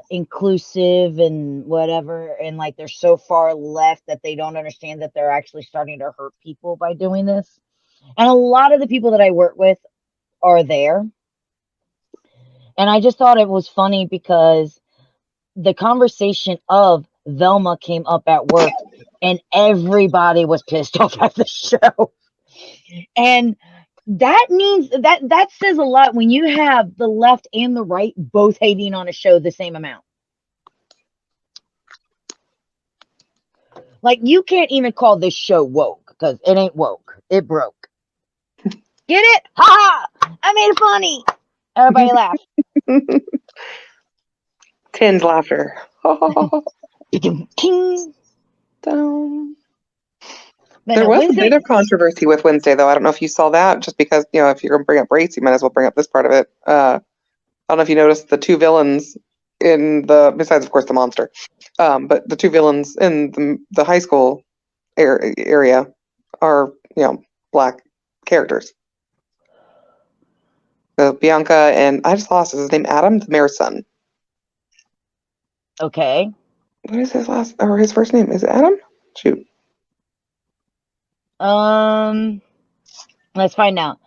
inclusive and whatever, and like they're so far left that they don't understand that they're actually starting to hurt people by doing this. And a lot of the people that I work with are there. And I just thought it was funny because the conversation of Velma came up at work and everybody was pissed off at the show. And that means that says a lot when you have the left and the right both hating on a show the same amount. Like, you can't even call this show woke because it ain't woke. It broke. Get it? Ha ha! I made it funny. Everybody laugh. Tin's laughter. Ting. Down. But There no, was a bit Wednesday. of controversy with Wednesday, though. I don't know if you saw that, just because, if you're going to bring up race, you might as well bring up this part of it. I don't know if you noticed the two villains besides, of course, the monster, but the two villains in the high school area are, black characters. So Bianca and I just lost his name, Adam, the mayor's son. Okay. What is his first name? Is it Adam? Shoot. Let's find out.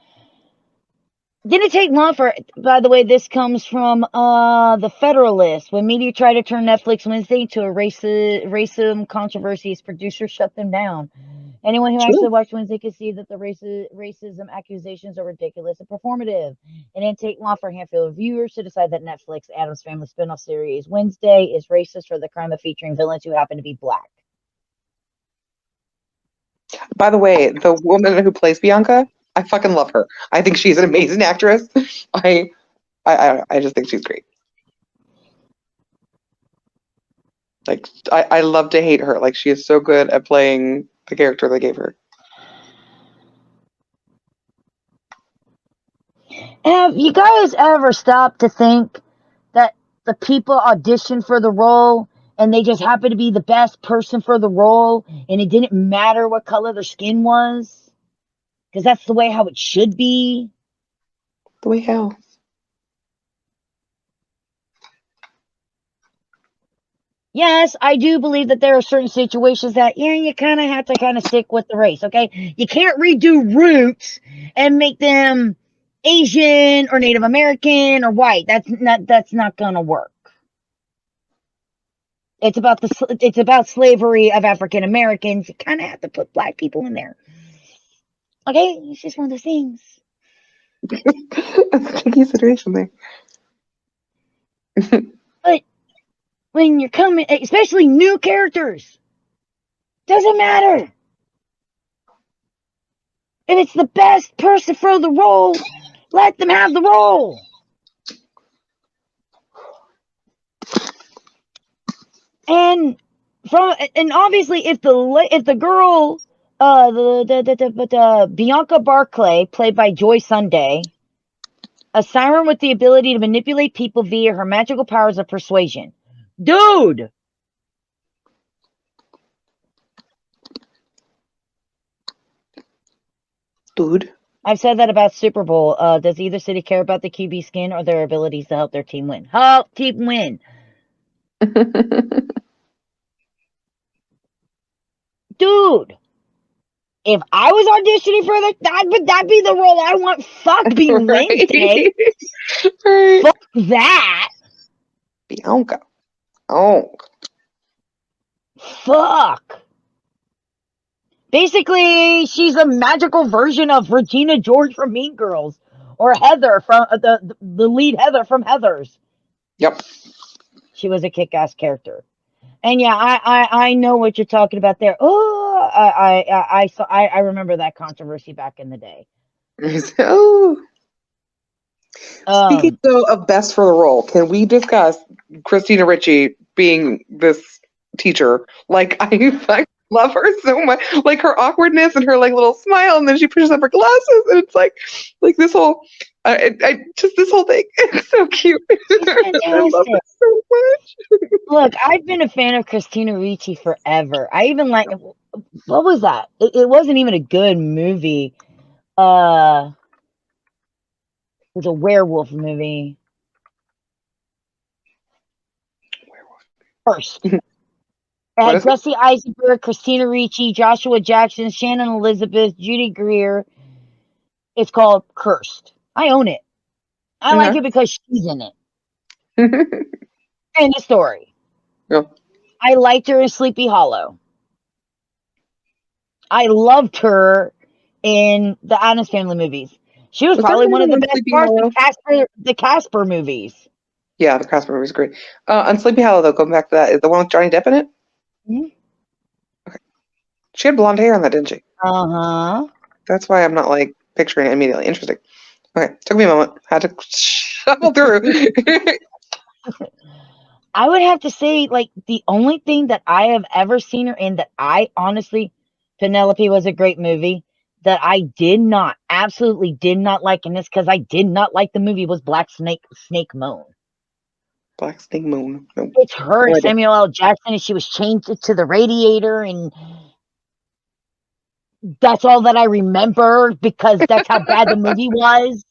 Didn't take long for. By the way, this comes from the Federalist. When media tried to turn Netflix Wednesday to a racism controversies, producers shut them down. Anyone who actually watched Wednesday could see that the racism accusations are ridiculous and performative. It didn't take long for a handful of viewers to decide that Netflix Addams Family spinoff series Wednesday is racist for the crime of featuring villains who happen to be black. By the way, the woman who plays Bianca, I fucking love her. I think she's an amazing actress. I just think she's great. Like, I love to hate her. Like, she is so good at playing the character they gave her. Have you guys ever stopped to think that the people auditioned for the role and they just happened to be the best person for the role and it didn't matter what color their skin was? Because that's the way how it should be. The way how? Yes, I do believe that there are certain situations that, yeah, you kind of have to kind of stick with the race, okay? You can't redo Roots and make them Asian or Native American or white. That's not gonna work. It's about slavery of African Americans. You kind of have to put black people in there. Okay, it's just one of those things. That's a tricky situation there. But when you're coming, especially new characters, doesn't matter. If it's the best person for the role, let them have the role. And obviously, if the girl, the Bianca Barclay, played by Joy Sunday, a siren with the ability to manipulate people via her magical powers of persuasion. Dude! Dude. I've said that about Super Bowl. Does either city care about the QB skin or their abilities to help their team win? Help team win. Dude! If I was auditioning for would that be the role I want? Fuck being Right. Wednesday. Right. Fuck that. Bianca. Oh. Fuck. Basically, she's a magical version of Regina George from Mean Girls, or Heather from the lead Heather from Heathers. Yep. She was a kick-ass character, and yeah, I know what you're talking about there. Oh, I remember that controversy back in the day. Oh. Speaking though of best for the role, can we discuss Christina Ricci being this teacher? Like I love her so much. Like her awkwardness and her like little smile, and then she pushes up her glasses, and it's like this whole, just this whole thing. It's so cute. I love it so much. Look, I've been a fan of Christina Ricci forever. I even like, what was that? It wasn't even a good movie. It was a werewolf movie. First. It had Jesse Eisenberg, Christina Ricci, Joshua Jackson, Shannon Elizabeth, Judy Greer. It's called Cursed. I own it. I like it because she's in it. End of story. Yeah. I liked her in Sleepy Hollow. I loved her in the Addams Family movies. She was probably one of the best parts of the Casper movies. Yeah, the Casper movie is great. On Sleepy Hollow, though, going back to that, is the one with Johnny Depp in it? Mm-hmm. Okay. She had blonde hair on that, didn't she? Uh-huh. That's why I'm not like picturing it immediately. Interesting. Okay, took me a moment. Had to shuffle through. I would have to say, like, the only thing that I have ever seen her in that I honestly, Penelope was a great movie, that I absolutely did not like in this because I did not like the movie, was Black Snake Moan. Black Snake Moon. Nope. It's her and Samuel L. Jackson, and she was chained to the radiator, and that's all that I remember because that's how bad the movie was.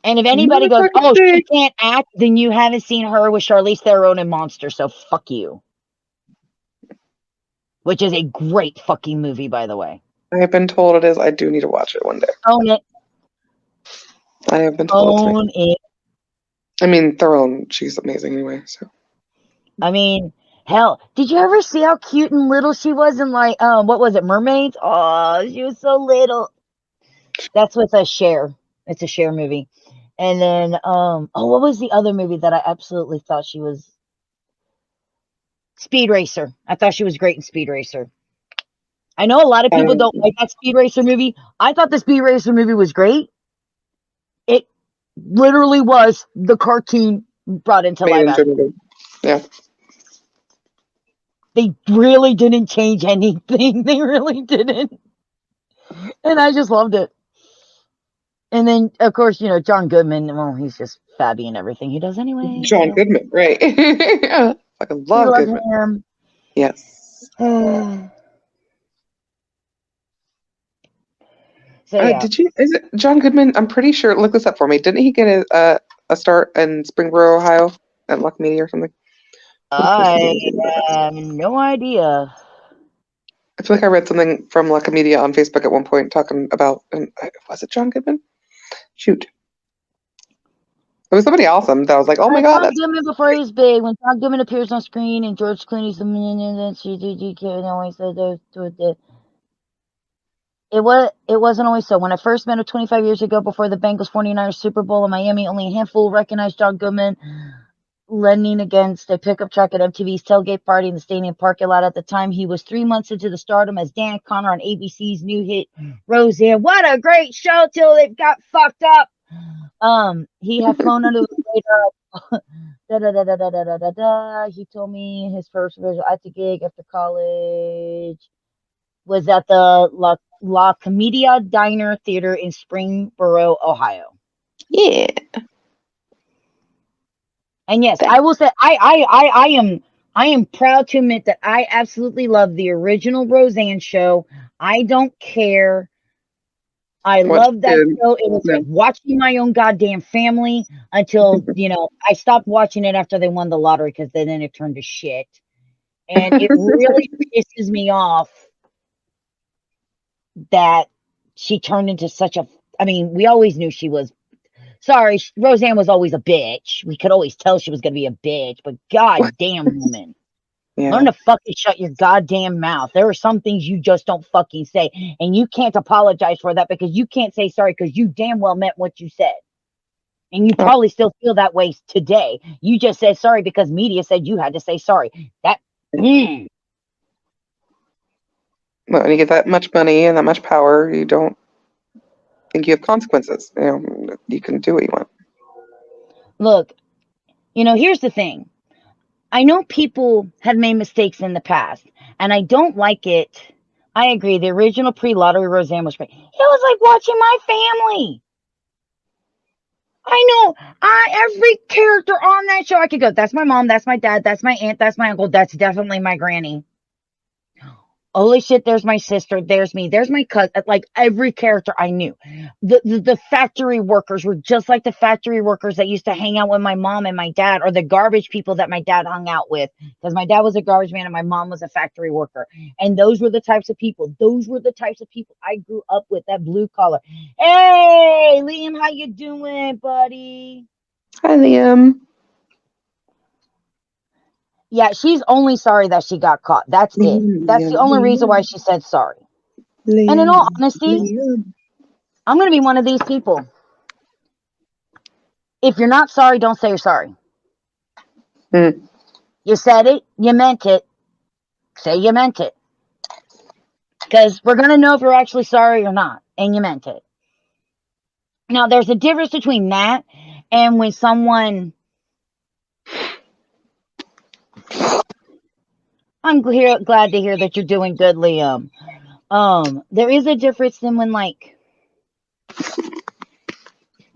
And if anybody goes, oh, she can't act, then you haven't seen her with Charlize Theron in Monster, so fuck you. Which is a great fucking movie, by the way. I have been told it is. I do need to watch it one day. Own it. I have been told Own it. I mean, Theron, she's amazing anyway, so. I mean, hell, did you ever see how cute and little she was in, like, what was it, Mermaids? Oh, she was so little. That's with a Cher. It's a Cher movie. And then, what was the other movie that I absolutely thought she was? Speed Racer. I thought she was great in Speed Racer. I know a lot of people don't like that Speed Racer movie. I thought the Speed Racer movie was great. It literally was the cartoon brought into live action. Yeah. They really didn't change anything. They really didn't. And I just loved it. And then, of course, John Goodman, well, he's just fabby and everything he does anyway. John So Goodman, right? Fucking we love love Goodman. him. Yes. So yeah. Did you? Is it John Goodman? I'm pretty sure. Look this up for me. Didn't he get a start in Springboro, Ohio, at Luck Media or something? What if this is I the have no idea. I feel like I read something from Luck Media on Facebook at one point talking about. And was it John Goodman? Shoot, it was somebody awesome that I was like, oh my god, John that's Goodman before he's big. When John Goodman appears on screen and George Clooney's the always said it wasn't always so. When I first met him 25 years ago before the Bengals 49ers Super Bowl in Miami, only a handful recognized John Goodman leaning against a pickup truck at MTV's tailgate party in the stadium parking lot. At the time, he was 3 months into the stardom as Dan Connor on ABC's new hit Roseanne. What a great show till they got fucked up. He had flown under the radar. He told me his first visual acting gig after college was at the La Comedia Diner Theater in Springboro, Ohio. yeah. And yes, I will say I am proud to admit that I absolutely love the original Roseanne show. I don't care. I What? love that show. It was No. like watching my own goddamn family until, I stopped watching it after they won the lottery because then it turned to shit. And it really pisses me off that she turned into such a. I mean, we always knew she was. Sorry, Roseanne was always a bitch. We could always tell she was going to be a bitch, but goddamn woman. Yeah. Learn to fucking shut your goddamn mouth. There are some things you just don't fucking say. And you can't apologize for that because you can't say sorry because you damn well meant what you said. And you Oh, probably still feel that way today. You just said sorry because media said you had to say sorry. That. well, when you get that much money and that much power, you don't think you have consequences. You can do what you want. Look, here's the thing. I know people have made mistakes in the past, and I don't like it. I agree. The original pre-lottery Roseanne was great. It was like watching my family. I know. Every character on that show, I could go, that's my mom, that's my dad, that's my aunt, that's my uncle, that's definitely my granny. Holy shit, there's my sister, there's me, there's my cousin. Like every character I knew. The factory workers were just like the factory workers that used to hang out with my mom and my dad, or the garbage people that my dad hung out with. Because my dad was a garbage man and my mom was a factory worker. And those were the types of people. Those were the types of people I grew up with, that blue collar. Hey, Liam, how you doing, buddy? Hi, Liam. Yeah, she's only sorry that she got caught. That's it. That's the only reason why she said sorry. And in all honesty, I'm going to be one of these people. If you're not sorry, don't say you're sorry. You said it, you meant it. Say you meant it. Because we're going to know if you're actually sorry or not, and you meant it. Now, there's a difference between that and when someone. I'm glad to hear that you're doing good, Liam. There is a difference than when, like,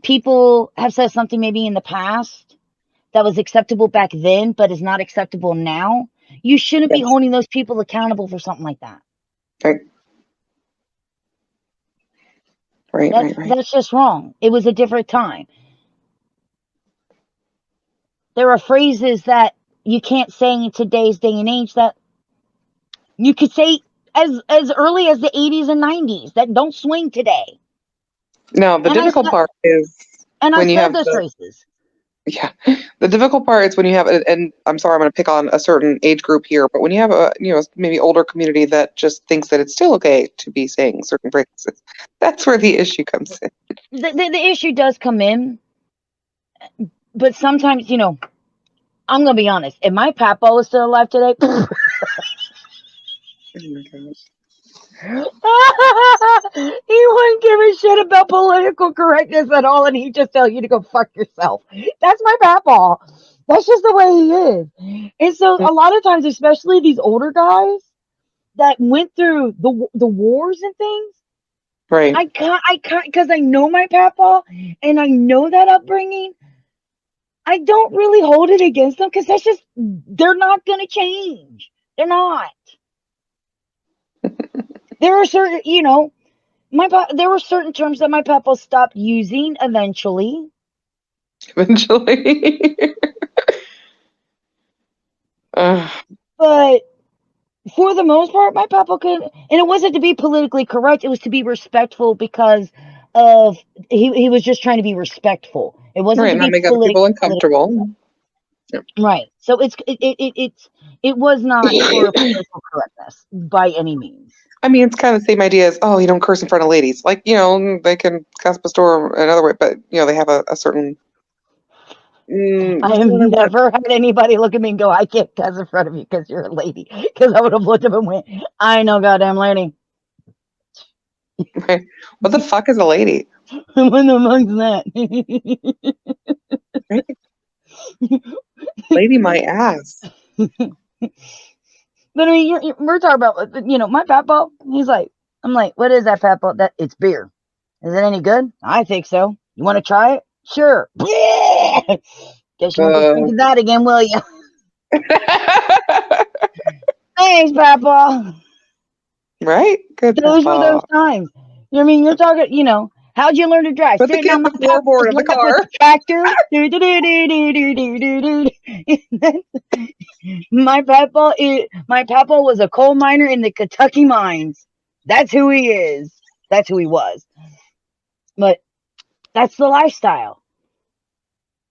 people have said something maybe in the past that was acceptable back then, but is not acceptable now. You shouldn't be holding those people accountable for something like that. Right. That's just wrong. It was a different time. There are phrases that you can't say in today's day and age that you could say as early as the 80s and 90s that don't swing today. No, the difficult part is when you have those phrases. Yeah, the difficult part is when you have, and I'm sorry, I'm going to pick on a certain age group here, but when you have a, maybe older community that just thinks that it's still okay to be saying certain phrases, that's where the issue comes in. The issue does come in, but sometimes, I'm going to be honest. If my papa was still alive today, Oh my gosh. he wouldn't give a shit about political correctness at all, and he'd just tell you to go fuck yourself. That's my papa. That's just the way he is. And so a lot of times, especially these older guys that went through the wars and things, Right. I can't, because I know my papa and I know that upbringing. I don't really hold it against them because that's just, they're not going to change. They're not. There are certain, there were certain terms that my papa stopped using eventually. Eventually. But for the most part, my papa could, and it wasn't to be politically correct. It was to be respectful because of he was just trying to be respectful. It wasn't Right, to not be make other people uncomfortable. Yep. right. So it was not for political correctness by any means. I mean, it's kind of the same idea as, oh, you don't curse in front of ladies. Like, they can cusp a storm another way, but, they have a certain. I have never had anybody look at me and go, I can't cuss in front of you because you're a lady. Because I would have looked up and went, I know, goddamn lady. Right. What the fuck is a lady? What the fuck's that? Right? Lady my ass. But I mean, we're talking about, my papa. I'm like, what is that, papa? That it's beer. Is it any good? I think so. You want to try it? Sure. Guess you won't be drinking that again, will you? Thanks, papa. Right? Good. Those were those times. I mean, you're talking, how'd you learn to drive? Put the Sitting on kid my the floorboard of the lap with car. the tractor. My papa was a coal miner in the Kentucky mines. That's who he is. That's who he was. But that's the lifestyle.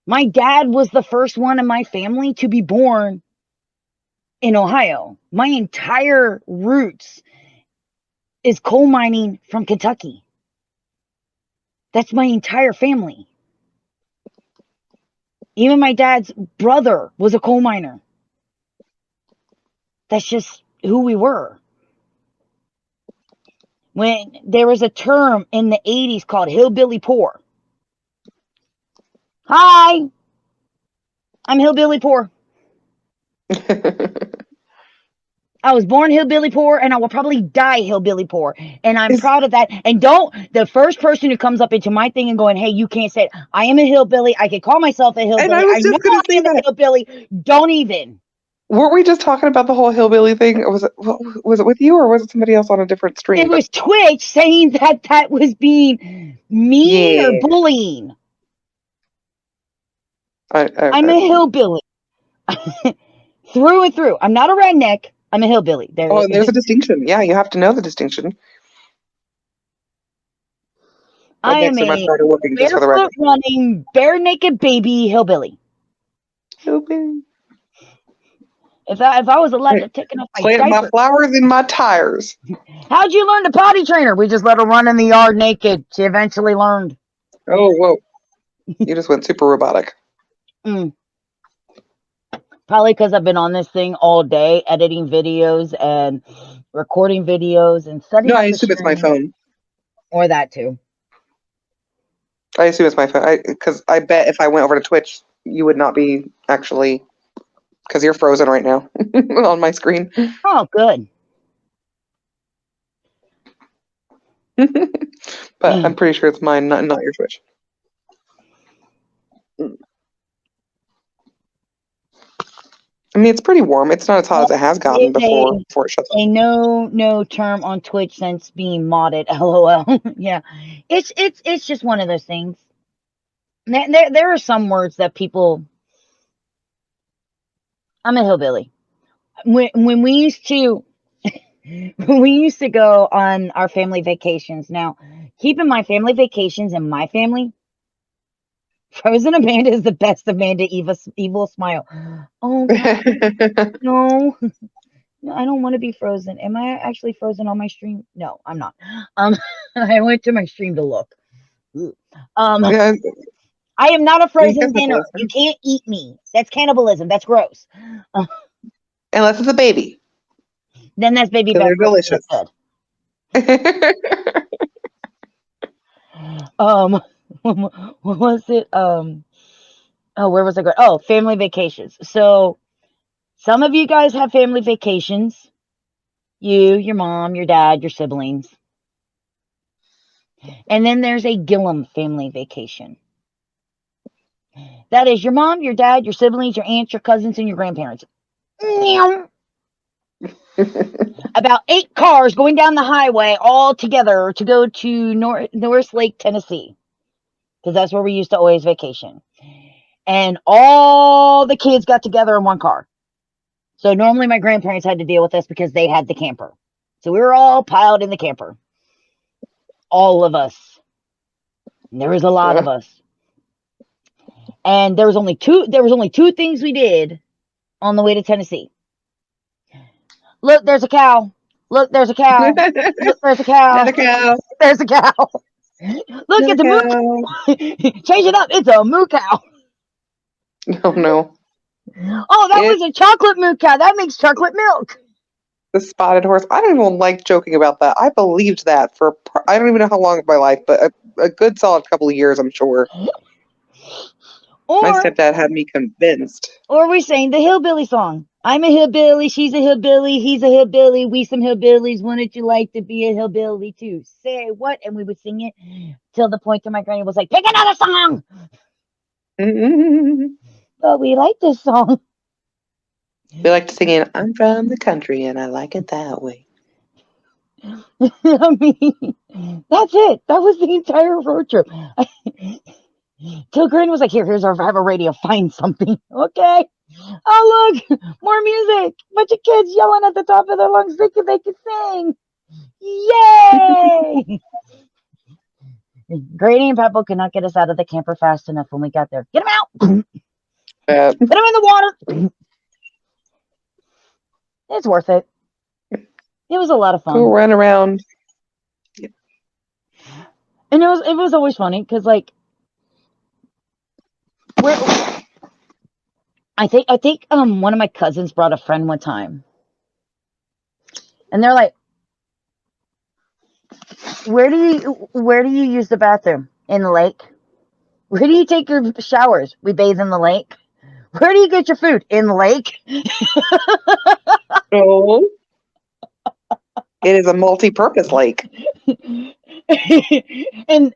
My dad was the first one in my family to be born in Ohio. My entire roots is coal mining from Kentucky. That's my entire family. Even my dad's brother was a coal miner. That's just who we were. When there was a term in the 80s called hillbilly poor. Hi, I'm hillbilly poor. I was born hillbilly poor and I will probably die hillbilly poor. And I'm proud of that. And the first person who comes up into my thing and going, hey, you can't say it. I am a hillbilly. I can call myself a hillbilly. And I was know just going to I say am a that. hillbilly. Don't even. Weren't we just talking about the whole hillbilly thing? Or was it with you or was it somebody else on a different stream? It was Twitch saying that was being mean or Yeah. bullying. I'm I, a hillbilly. Through and through. I'm not a redneck. I'm a hillbilly. there's a distinction. Yeah, you have to know the distinction. I am Rednecks are much a harder working, just for the barefoot record. running, bare naked baby hillbilly. Hillbilly. If I was allowed to take off my Plant my diaper. flowers in my tires. How'd you learn to potty train her? We just let her run in the yard naked. She eventually learned. Oh, whoa. You just went super robotic. Probably because I've been on this thing all day, editing videos and recording videos and setting No, up I the assume it's my stream. phone. Or that too. I assume it's my phone. Because I bet if I went over to Twitch, you would not be actually, because you're frozen right now on my screen. Oh, good. But I'm pretty sure it's mine, not your Twitch. I mean, it's pretty warm. It's not as hot as it has gotten before it shuts off. A no term on Twitch since being modded. LOL. Yeah, it's just one of those things. There are some words that people. I'm a hillbilly. When we used to when we used to go on our family vacations. Now, keep in mind, family vacations in my family. Frozen Amanda is the best Amanda evil smile. Oh God, no. I don't want to be frozen. Am I actually frozen on my stream? No, I'm not. I went to my stream to look. Yeah, I am not a frozen dinner. You can't eat me. That's cannibalism. That's gross. unless it's a baby. Then that's baby back. They're delicious. What was it? Where was I going? Oh, family vacations. So some of you guys have family vacations. You, your mom, your dad, your siblings. And then there's a Gilliam family vacation. That is your mom, your dad, your siblings, your aunts, your cousins, and your grandparents. About 8 cars going down the highway all together to go to North Lake, Tennessee, because that's where we used to always vacation. And all the kids got together in one car. So normally my grandparents had to deal with this because they had the camper. So we were all piled in the camper. All of us. And there was a lot of us. And there was only two things we did on the way to Tennessee. Look, there's a cow. Look, there's a cow. Look, there's a cow. Another cow. There's a cow. Look, Another it's a moo cow. Change it up. It's a moo cow. Oh no. Oh, that was a chocolate moo cow. That makes chocolate milk. The spotted horse. I don't even like joking about that. I believed that for I don't even know how long of my life, but a good solid couple of years, I'm sure. My stepdad had me convinced. Or we sang the hillbilly song. I'm a hillbilly, she's a hillbilly, he's a hillbilly, we some hillbillies. Wouldn't you like to be a hillbilly too? Say what? And we would sing it till the point that my granny was like, pick another song. But we like this song. We like to sing it, I'm from the country and I like it that way. I mean, that's it. That was the entire road trip. Till Granny was like, here's our, I have a radio, find something. Okay. Oh, look, more music. Bunch of kids yelling at the top of their lungs thinking they can sing. Yay! Granny and Peppo could not get us out of the camper fast enough when we got there. Get them out! Put them in the water! It's worth it. It was a lot of fun. Go run around. Yep. And it was always funny because, like, I think one of my cousins brought a friend one time, and they're like, where do you use the bathroom? In the lake? Where do you take your showers? We bathe in the lake. Where do you get your food? In the lake. Oh. It is a multi-purpose lake. And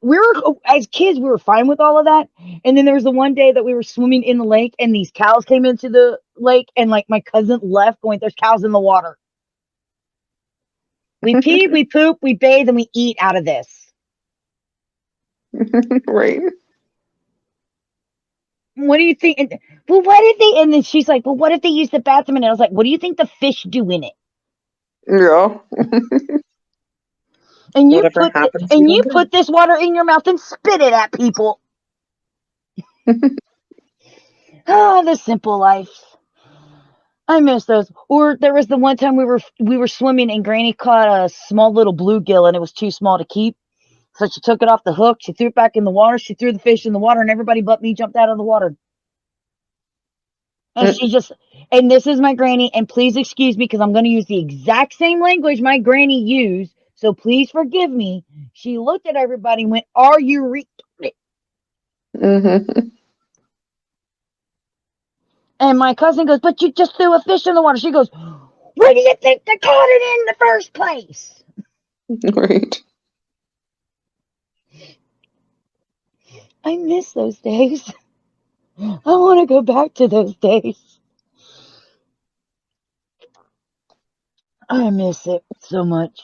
as kids, we were fine with all of that. And then there was the one day that we were swimming in the lake and these cows came into the lake and like my cousin left going, there's cows in the water. We pee, we poop, we bathe, and we eat out of this. Right. What do you think? And, well, what if they, and then she's like, well, what if they use the bathroom? And I was like, what do you think the fish do in it? Yeah. And you put this water in your mouth and spit it at people. Oh, the simple life. I miss those. Or there was the one time we were swimming and Granny caught a small little bluegill and it was too small to keep. So she took it off the hook, she threw it back in the water, she threw the fish in the water, and everybody but me jumped out of the water. And and this is my granny, and please excuse me because I'm going to use the exact same language my granny used, so please forgive me. She looked at everybody and went, are you retarded? Mm-hmm. And my cousin goes, but you just threw a fish in the water. She goes, where do you think they caught it in the first place? Right. I miss those days. I want to go back to those days. I miss it so much.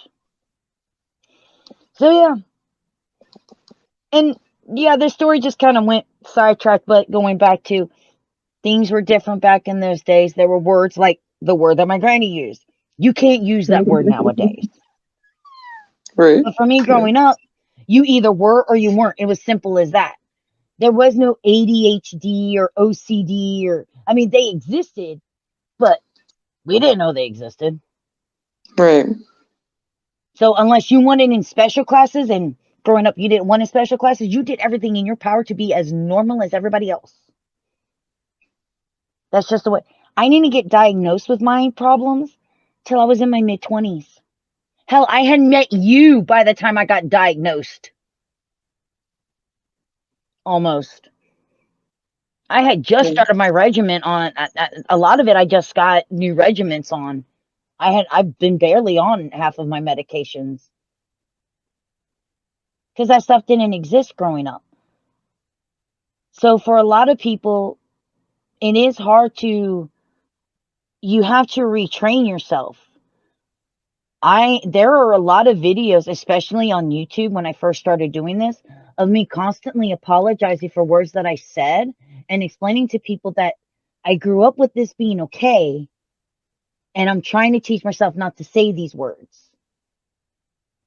So, yeah. And, yeah, the story just kind of went sidetracked, but going back to things were different back in those days. There were words like the word that my granny used. You can't use that word nowadays. Right. But for me growing up, you either were or you weren't. It was simple as that. There was no ADHD or OCD or, I mean, they existed, but we didn't know they existed. Right. So unless you wanted in special classes and growing up you didn't want in special classes, you did everything in your power to be as normal as everybody else. That's just the way. I didn't get diagnosed with my problems till I was in my mid-20s. Hell, I hadn't met you by the time I got diagnosed. Almost. I had just started my regimen on a lot of it. I just got new regimens on. I've been barely on half of my medications because that stuff didn't exist growing up. So for a lot of people, it is hard to, you have to retrain yourself. There are a lot of videos, especially on YouTube when I first started doing this, of me constantly apologizing for words that I said and explaining to people that I grew up with this being okay, and I'm trying to teach myself not to say these words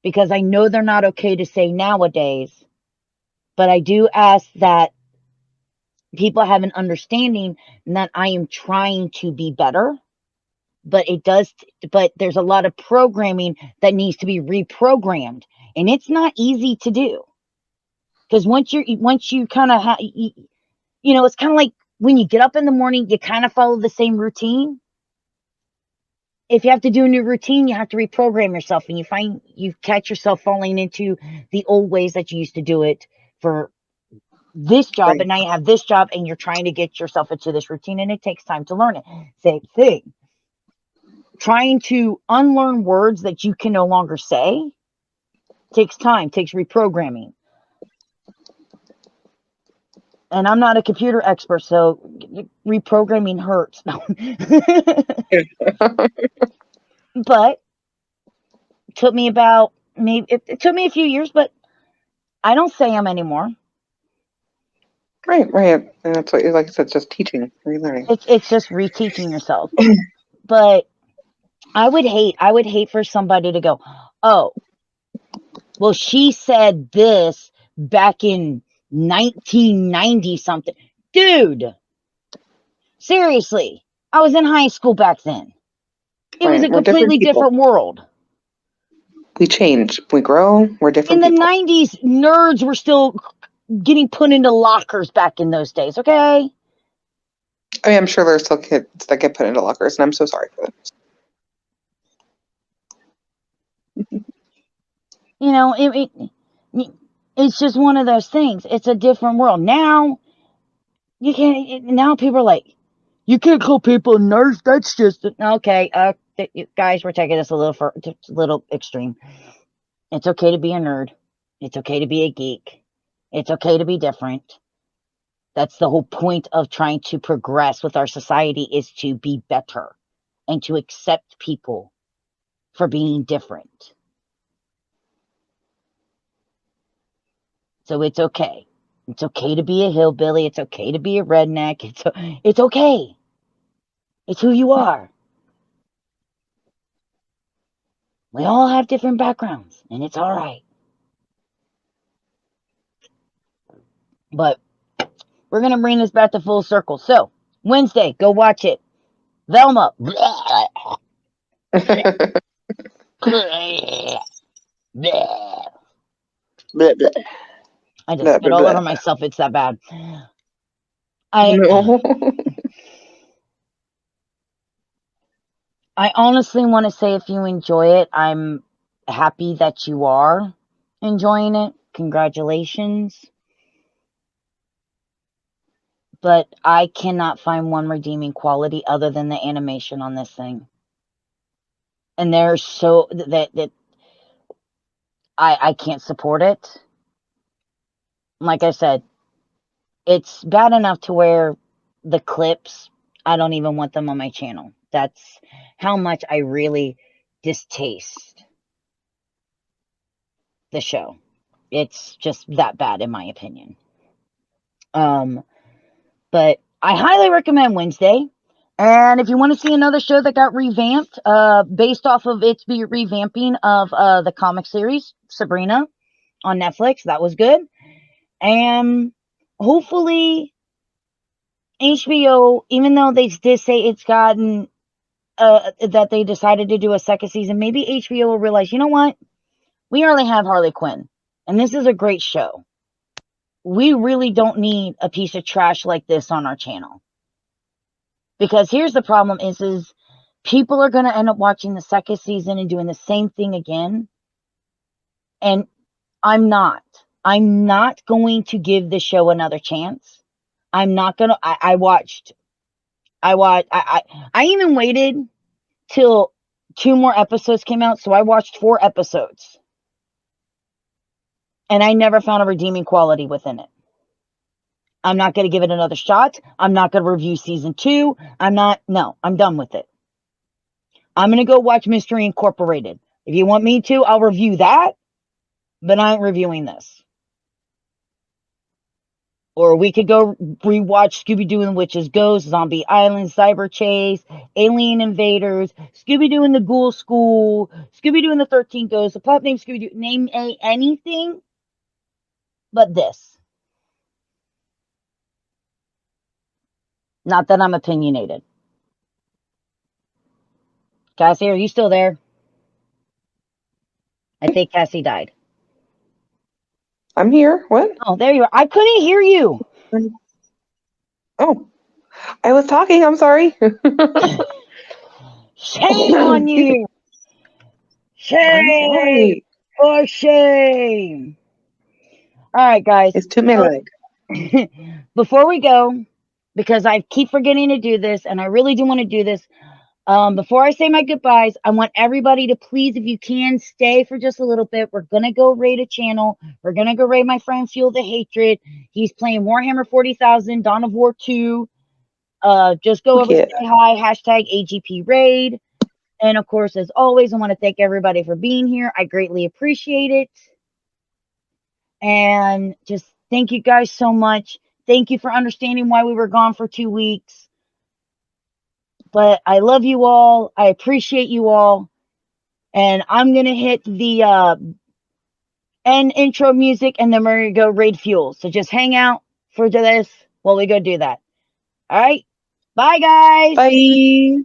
because I know they're not okay to say nowadays. But I do ask that people have an understanding that I am trying to be better. But there's a lot of programming that needs to be reprogrammed, and it's not easy to do, because once you kind of it's kind of like when you get up in the morning, you kind of follow the same routine. If you have to do a new routine, you have to reprogram yourself, and you catch yourself falling into the old ways that you used to do it for this job, Right. and now you have this job, and you're trying to get yourself into this routine, and it takes time to learn it. Same thing. Trying to unlearn words that you can no longer say takes time, takes reprogramming. And I'm not a computer expert, so reprogramming hurts. But it took me it took me a few years, but I don't say them anymore. Right. And that's what, like I said, it's just teaching, relearning. It's just reteaching yourself. But I would hate for somebody to go, oh, well, she said this back in 1990 something. Dude, seriously, I was in high school back then. It was Right. a We're different completely people. different world. We change. We grow. We're different In the people. 90s, nerds were still getting put into lockers back in those days, okay? I mean, I'm sure there's still kids that get put into lockers, and I'm so sorry for them. You know, it's just one of those things. It's a different world. Now, now people are like, you can't call people nerds. That's just, okay. Guys, we're taking this a little extreme. It's okay to be a nerd. It's okay to be a geek. It's okay to be different. That's the whole point of trying to progress with our society, is to be better and to accept people for being different. So it's okay. It's okay to be a hillbilly. It's okay to be a redneck. It's okay. It's who you are. We all have different backgrounds, and it's all right. But we're going to bring this back to full circle. So, Wednesday, go watch it. Velma. I just spit all over myself. It's that bad. No. I honestly want to say, if you enjoy it, I'm happy that you are enjoying it. Congratulations. But I cannot find one redeeming quality other than the animation on this thing. And there's so that I can't support it. Like I said, it's bad enough to where the clips, I don't even want them on my channel. That's how much I really distaste the show. It's just that bad, in my opinion. But I highly recommend Wednesday. And if you want to see another show that got revamped, based off of its revamping of the comic series, Sabrina, on Netflix, that was good. And hopefully HBO, even though they did say it's gotten, that they decided to do a second season, maybe HBO will realize, you know what? We already have Harley Quinn, and this is a great show. We really don't need a piece of trash like this on our channel. Because here's the problem is people are going to end up watching the second season and doing the same thing again. And I'm not going to give the show another chance. I'm not going to, I even waited till 2 more episodes came out. So I watched 4 episodes. And I never found a redeeming quality within it. I'm not going to give it another shot. I'm not going to review season 2. I'm done with it. I'm going to go watch Mystery Incorporated. If you want me to, I'll review that, but I ain't reviewing this. Or we could go rewatch Scooby-Doo and the Witch's Ghost, Zombie Island, Cyber Chase, Alien Invaders, Scooby-Doo and the Ghoul School, Scooby-Doo and the 13 Ghosts, a pup named Scooby-Doo. Name anything but this. Not that I'm opinionated. Cassie, are you still there? I think Cassie died. I'm here. What? Oh, there you are. I couldn't hear you. Oh, I was talking. I'm sorry. Shame on you. I'm Shame. sorry. For shame. All right, guys. It's too many. Before we go, because I keep forgetting to do this, and I really do want to do this, before I say my goodbyes, I want everybody to please, if you can, stay for just a little bit. We're going to go raid a channel. We're going to go raid my friend Fuel the Hatred. He's playing Warhammer 40,000, Dawn of War 2. Just go over, say hi, hashtag AGP raid. And of course, as always, I want to thank everybody for being here. I greatly appreciate it. And just thank you guys so much. Thank you for understanding why we were gone for 2 weeks. But I love you all. I appreciate you all. And I'm going to hit the end intro music, and then we're going to go raid Fuel. So just hang out for this while we go do that. All right. Bye, guys. Bye.